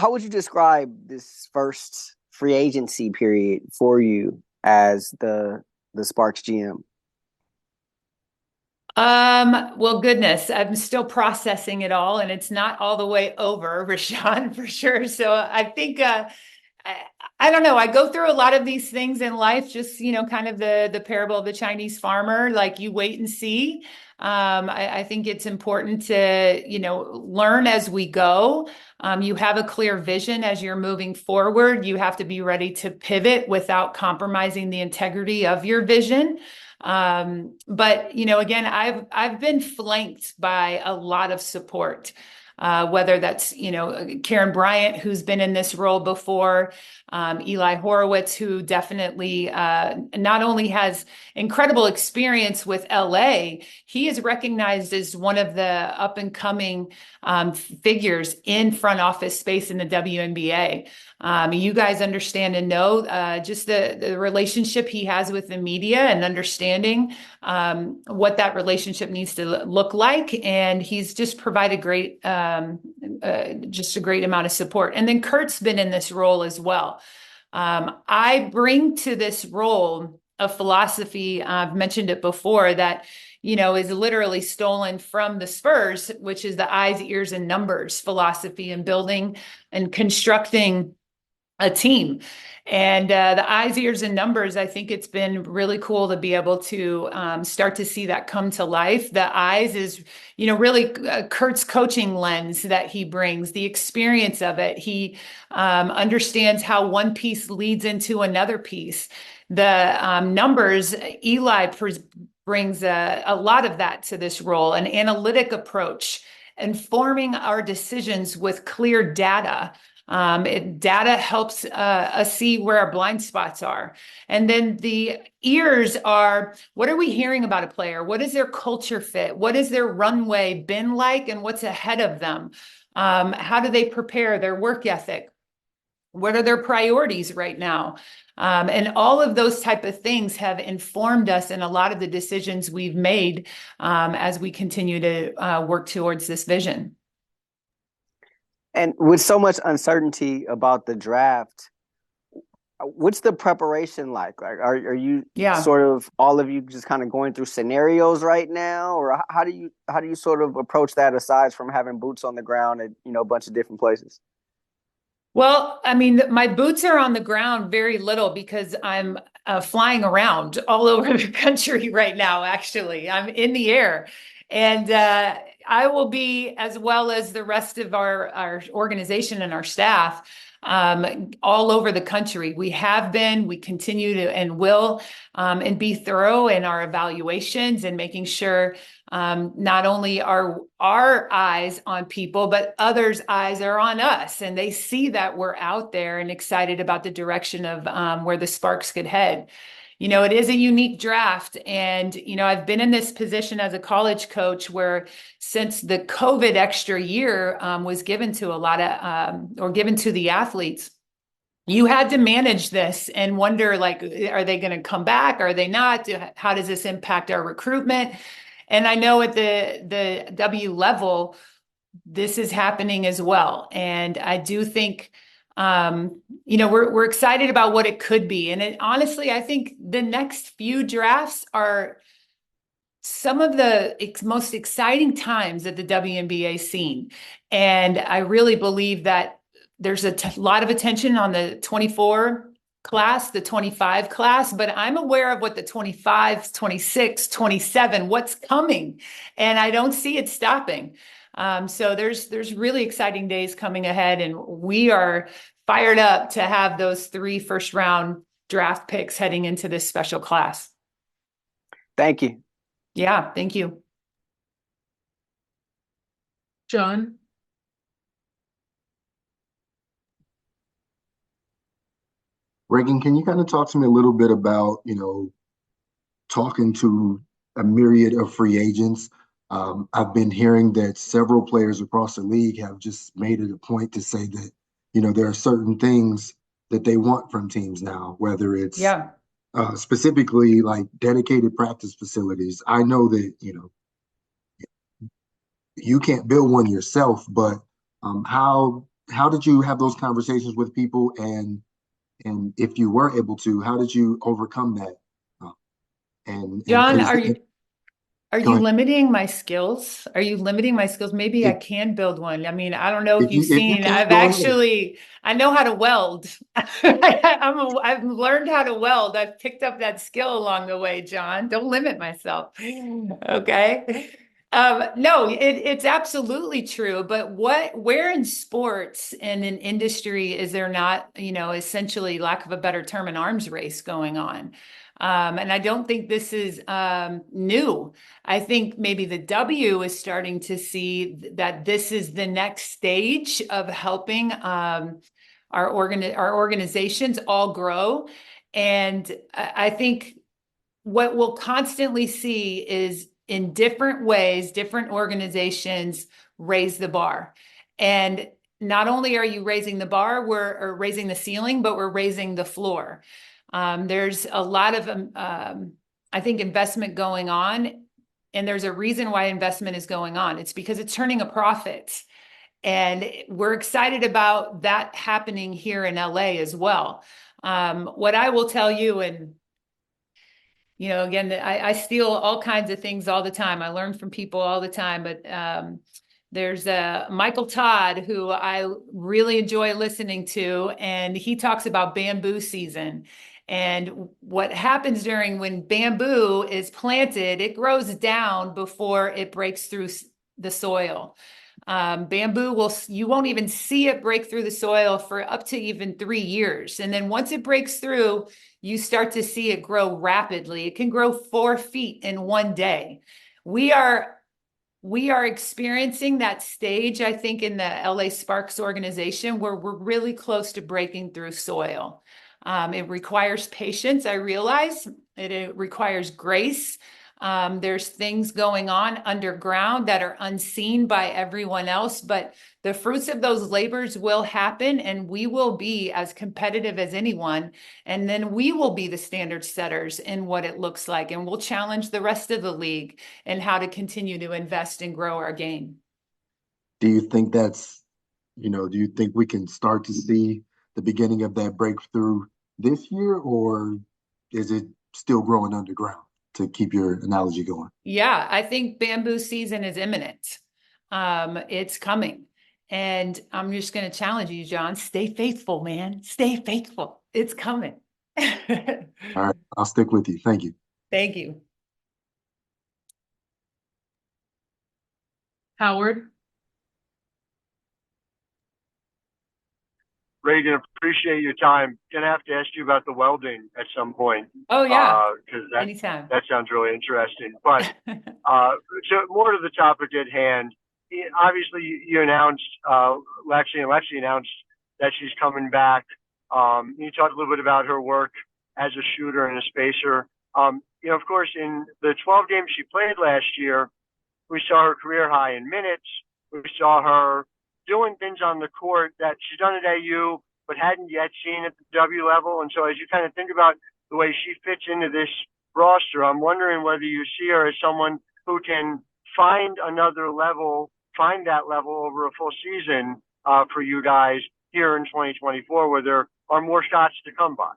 Speaker 3: would you describe this first free agency period for you as the Sparks GM?
Speaker 14: Well, goodness, I'm still processing it all, and it's not all the way over, Rashawn, for sure. So I think I, I don't know. I go through a lot of these things in life, just, kind of the parable of the Chinese farmer, like you wait and see. I think it's important to, learn as we go. You have a clear vision as you're moving forward. You have to be ready to pivot without compromising the integrity of your vision. But again, I've been flanked by a lot of support. Whether that's, Karen Bryant, who's been in this role before, Eli Horowitz, who definitely not only has incredible experience with LA, he is recognized as one of the up and coming figures in front office space in the WNBA. You guys understand and know just the relationship he has with the media and understanding what that relationship needs to look like. And he's just provided just a great amount of support. And then Curt's been in this role as well. I bring to this role a philosophy, I've mentioned it before, that is literally stolen from the Spurs, which is the eyes, ears, and numbers philosophy in building and constructing a team. And the eyes, ears, and numbers, I think it's been really cool to be able to start to see that come to life. The eyes is, really Curt's coaching lens that he brings, the experience of it. He understands how one piece leads into another piece. The numbers, Eli brings a lot of that to this role, an analytic approach, informing our decisions with clear data. Data helps us see where our blind spots are. And then the ears are, what are we hearing about a player? What is their culture fit? What has their runway been like? And what's ahead of them? How do they prepare their work ethic? What are their priorities right now? And all of those type of things have informed us in a lot of the decisions we've made as we continue to work towards this vision.
Speaker 3: And with so much uncertainty about the draft, what's the preparation like? Like, are you sort of all of you just kind of going through scenarios right now, or how do you sort of approach that aside from having boots on the ground at a bunch of different places?
Speaker 14: Well, I mean, my boots are on the ground very little because I'm flying around all over the country right now. Actually, I'm in the air, and I will be, as well as the rest of our organization and our staff, all over the country. We have been, we continue to, and will, and be thorough in our evaluations and making sure not only are our eyes on people, but others' eyes are on us, and they see that we're out there and excited about the direction of where the Sparks could head. It is a unique draft. And, I've been in this position as a college coach where since the COVID extra year was given to a lot of, or given to the athletes, you had to manage this and wonder, like, are they going to come back? Are they not? How does this impact our recruitment? And I know at the W level, this is happening as well. And I do think, we're excited about what it could be. And honestly, I think the next few drafts are some of the most exciting times that the WNBA scene. And I really believe that there's a lot of attention on the 24 class, the 25 class, but I'm aware of what the 25, 26, 27, what's coming. And I don't see it stopping. So there's really exciting days coming ahead, and we are fired up to have those 3 first-round draft picks heading into this special class.
Speaker 3: Thank you.
Speaker 14: Yeah, thank you.
Speaker 1: John?
Speaker 4: Raegan, can you kind of talk to me a little bit about, talking to a myriad of free agents? I've been hearing that several players across the league have just made it a point to say that, there are certain things that they want from teams now, whether it's specifically like dedicated practice facilities. I know that, you can't build one yourself, but how did you have those conversations with people? And And if you were able to, how did you overcome that? And
Speaker 14: John,
Speaker 4: is
Speaker 14: are
Speaker 4: go
Speaker 14: you
Speaker 4: ahead.
Speaker 14: limiting my skills? Are you limiting my skills? Maybe I
Speaker 4: If
Speaker 14: can build one. I mean, I don't know if
Speaker 4: if
Speaker 14: you've
Speaker 4: you
Speaker 14: seen,
Speaker 4: can't, go ahead.
Speaker 14: I know how to weld. I've learned how to weld. I've picked up that skill along the way, John. Don't limit myself. Okay. No, it's absolutely true. But where in sports and in industry is there not, essentially, lack of a better term, an arms race going on? And I don't think this is new. I think maybe the W is starting to see that this is the next stage of helping our organizations all grow. And I think what we'll constantly see is in different ways, different organizations raise the bar. And not only are you raising the bar, we're raising the ceiling, but we're raising the floor. There's a lot of, I think, investment going on. And there's a reason why investment is going on. It's because it's turning a profit. And we're excited about that happening here in LA as well. What I will tell you, and again, I steal all kinds of things all the time. I learn from people all the time, but there's Michael Todd, who I really enjoy listening to, and he talks about bamboo season. And what happens when bamboo is planted, it grows down before it breaks through the soil. Bamboo you won't even see it break through the soil for up to even 3 years. And then once it breaks through, you start to see it grow rapidly. It can grow 4 feet in one day. We are experiencing that stage, I think, in the LA Sparks organization where we're really close to breaking through soil. It requires patience, I realize. It requires grace. There's things going on underground that are unseen by everyone else, but the fruits of those labors will happen, and we will be as competitive as anyone. And then we will be the standard setters in what it looks like, and we'll challenge the rest of the league in how to continue to invest and grow our game.
Speaker 4: Do you think do you think we can start to see the beginning of that breakthrough this year, or is it still growing underground, to keep your analogy going?
Speaker 14: Yeah, I think bamboo season is imminent. It's coming. And I'm just going to challenge you, John. Stay faithful, man. Stay faithful. It's coming.
Speaker 4: All right, I'll stick with you. Thank you.
Speaker 14: Thank you.
Speaker 1: Howard.
Speaker 12: Raegan, appreciate your time. Gonna have to ask you about the welding at some point.
Speaker 14: Oh yeah,
Speaker 12: because
Speaker 14: anytime.
Speaker 12: That sounds really interesting. But so more to the topic at hand. Obviously, you announced Lexi announced that she's coming back. You talked a little bit about her work as a shooter and a spacer. Of course, in the 12 games she played last year, we saw her career high in minutes. We saw her doing things on the court that she's done at AU but hadn't yet seen at the W level. And so as you kind of think about the way she fits into this roster, I'm wondering whether you see her as someone who can find that level over a full season for you guys here in 2024, where there are more shots to come by.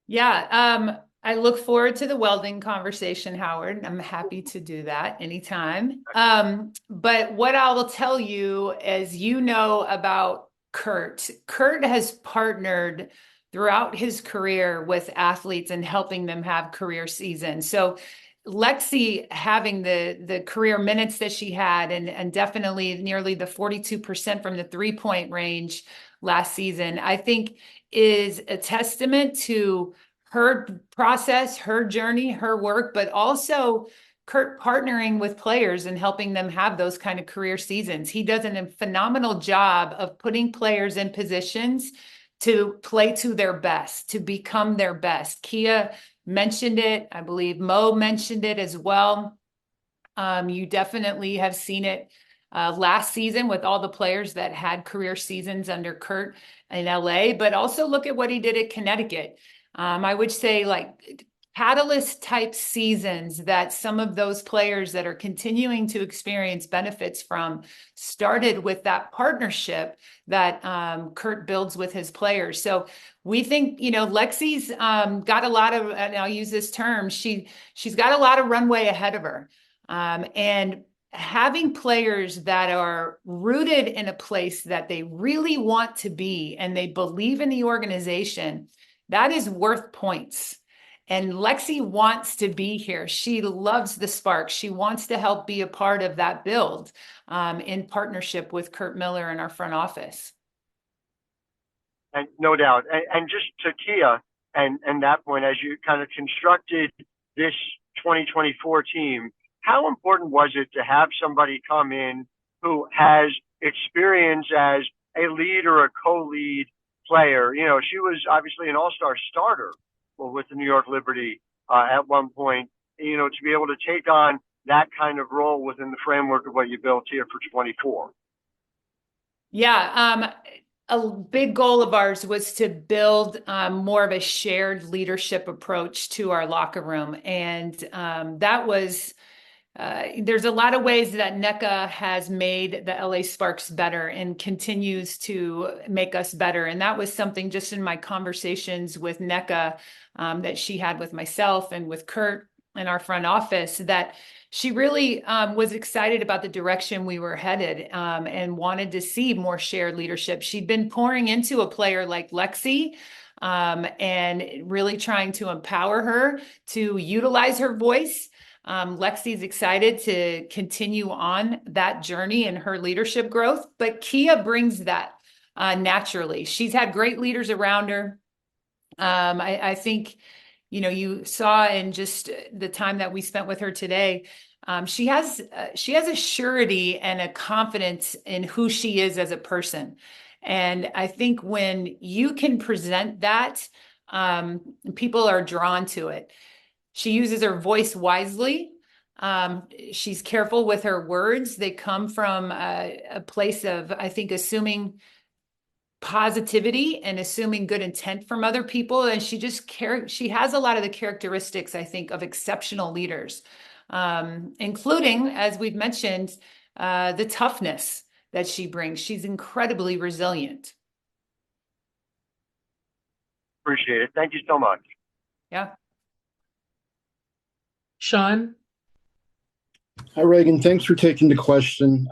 Speaker 14: Yeah, I look forward to the welding conversation, Howard. I'm happy to do that anytime. But what I will tell you, as you know about Curt has partnered throughout his career with athletes and helping them have career seasons. So Lexi having the career minutes that she had, and definitely nearly the 42% from the 3-point range last season, I think is a testament to her process, her journey, her work, but also Curt partnering with players and helping them have those kind of career seasons. He does a phenomenal job of putting players in positions to play to their best, to become their best. Kia mentioned it. I believe Mo mentioned it as well. You definitely have seen it last season with all the players that had career seasons under Curt in LA, but also look at what he did at Connecticut. I would say, like, catalyst type seasons that some of those players that are continuing to experience benefits from started with that partnership that Curt builds with his players. So we think, Lexi's got a lot of, and I'll use this term, she's got a lot of runway ahead of her. And having players that are rooted in a place that they really want to be and they believe in the organization, that is worth points. And Lexi wants to be here. She loves the Sparks. She wants to help be a part of that build in partnership with Curt Miller and our front office.
Speaker 12: And no doubt. And just to Kia and that point, as you kind of constructed this 2024 team, how important was it to have somebody come in who has experience as a lead or a co-lead player? She was obviously an all-star starter with the New York Liberty at one point, to be able to take on that kind of role within the framework of what you built here for 24.
Speaker 14: Yeah. A big goal of ours was to build more of a shared leadership approach to our locker room. And that was, there's a lot of ways that NECA has made the LA Sparks better and continues to make us better. And that was something just in my conversations with NECA that she had with myself and with Curt in our front office, that she really was excited about the direction we were headed and wanted to see more shared leadership. She'd been pouring into a player like Lexi and really trying to empower her to utilize her voice. Lexi's excited to continue on that journey in her leadership growth, but Kia brings that naturally. She's had great leaders around her. I think, you saw in just the time that we spent with her today, she has a surety and a confidence in who she is as a person. And I think when you can present that, people are drawn to it. She uses her voice wisely. She's careful with her words. They come from a place of, I think, assuming positivity and assuming good intent from other people. And she has a lot of the characteristics, I think, of exceptional leaders, including, as we've mentioned, the toughness that she brings. She's incredibly resilient.
Speaker 12: Appreciate it. Thank you so much.
Speaker 14: Yeah.
Speaker 1: Sean?
Speaker 10: Hi, Raegan. Thanks for taking the question.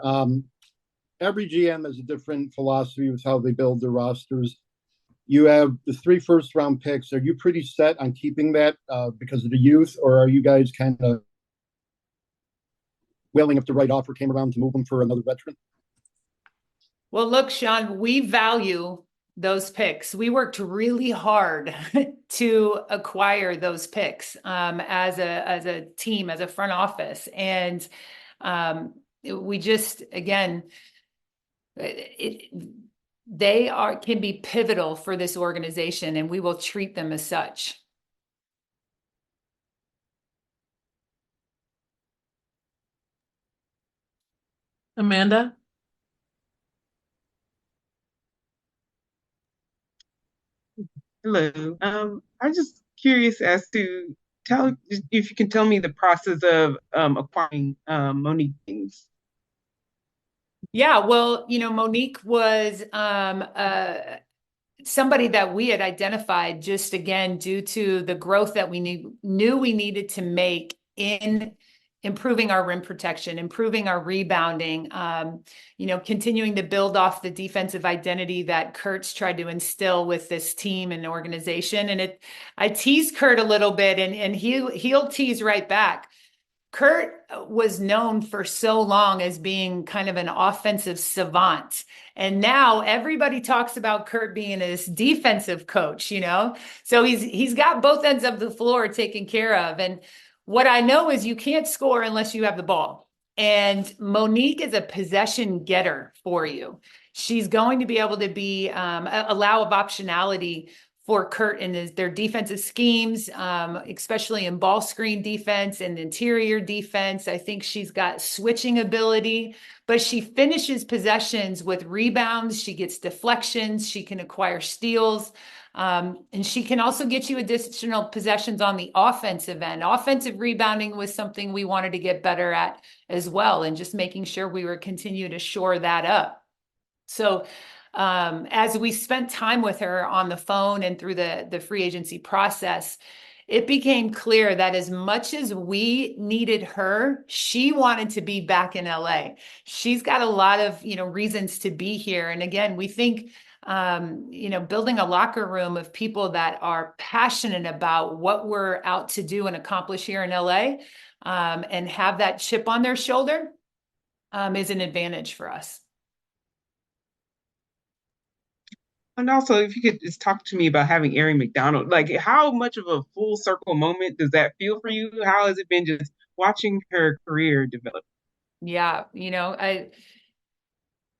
Speaker 10: Every GM has a different philosophy with how they build their rosters. You have the 3 first-round picks. Are you pretty set on keeping that because of the youth, or are you guys kind of willing, if the right offer came around, to move them for another veteran?
Speaker 14: Well, look, Sean, we value those picks. We worked really hard to acquire those picks as a team, as a front office. And we just, again, they can be pivotal for this organization, and we will treat them as such.
Speaker 1: Amanda?
Speaker 6: Hello. I'm just curious as to if you can tell me the process of acquiring Monique Billings.
Speaker 14: Yeah, well, Monique was somebody that we had identified just, again, due to the growth that we knew we needed to make in improving our rim protection, improving our rebounding, continuing to build off the defensive identity that Curt's tried to instill with this team and organization. And I teased Curt a little bit, and he'll tease right back. Curt was known for so long as being kind of an offensive savant. And now everybody talks about Curt being this defensive coach, So he's got both ends of the floor taken care of. And what I know is you can't score unless you have the ball. And Monique is a possession getter for you. She's going to be able to allow of optionality for Curt in their defensive schemes, especially in ball screen defense and interior defense. I think she's got switching ability, but she finishes possessions with rebounds. She gets deflections. She can acquire steals. And she can also get you additional possessions on the offensive end. Offensive rebounding was something we wanted to get better at as well, and just making sure we were continue to shore that up. So as we spent time with her on the phone and through the free agency process, it became clear that as much as we needed her, she wanted to be back in LA. She's got a lot of, reasons to be here. And again, we think, building a locker room of people that are passionate about what we're out to do and accomplish here in LA, and have that chip on their shoulder, is an advantage for us.
Speaker 6: And also, if you could just talk to me about having Aari McDonald, like how much of a full circle moment does that feel for you? How has it been just watching her career develop?
Speaker 14: Yeah,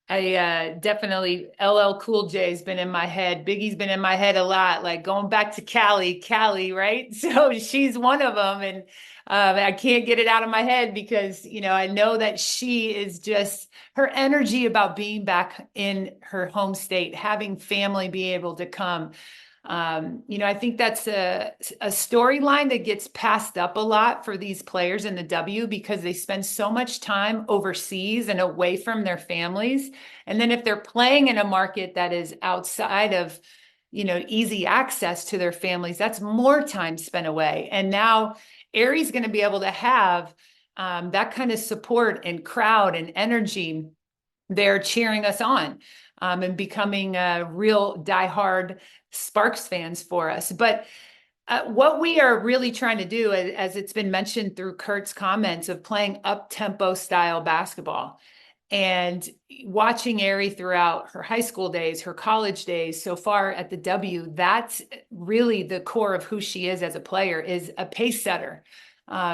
Speaker 14: I definitely LL Cool J's been in my head. Biggie's been in my head a lot, like going back to Cali, right? So she's one of them. And I can't get it out of my head because, I know that she is just her energy about being back in her home state, having family be able to come. I think that's a storyline that gets passed up a lot for these players in the W because they spend so much time overseas and away from their families. And then if they're playing in a market that is outside of, easy access to their families, that's more time spent away. And now Aari's going to be able to have that kind of support and crowd and energy there cheering us on. And becoming real diehard Sparks fans for us. But what we are really trying to do, as it's been mentioned through Curt's comments, of playing up-tempo style basketball and watching Aari throughout her high school days, her college days, so far at the W, that's really the core of who she is as a player, is a pace setter.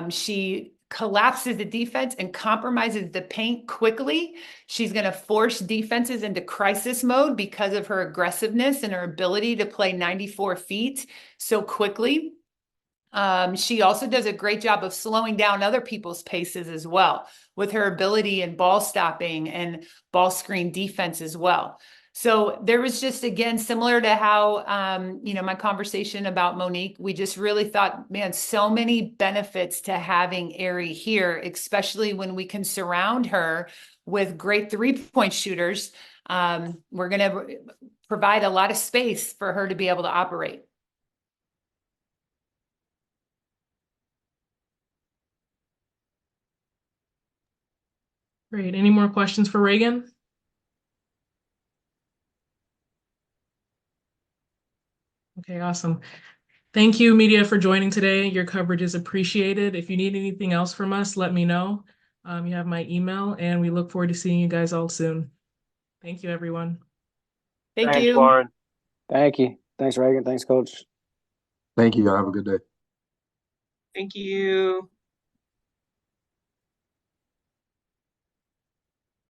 Speaker 14: She collapses the defense and compromises the paint quickly. She's going to force defenses into crisis mode because of her aggressiveness and her ability to play 94 feet so quickly. She also does a great job of slowing down other people's paces as well, with her ability in ball stopping and ball screen defense as well. So there was just, again, similar to how, my conversation about Monique, we just really thought, man, so many benefits to having Aari here, especially when we can surround her with great three-point shooters. We're going to provide a lot of space for her to be able to operate.
Speaker 1: Great. Any more questions for Raegan? Okay, awesome. Thank you, media, for joining today. Your coverage is appreciated. If you need anything else from us, let me know. You have my email, and we look forward to seeing you guys all soon. Thank you, everyone.
Speaker 14: Thanks, you.
Speaker 12: Lauren.
Speaker 3: Thank you. Thanks, Raegan. Thanks, Coach.
Speaker 4: Thank you. Have a good day.
Speaker 6: Thank you.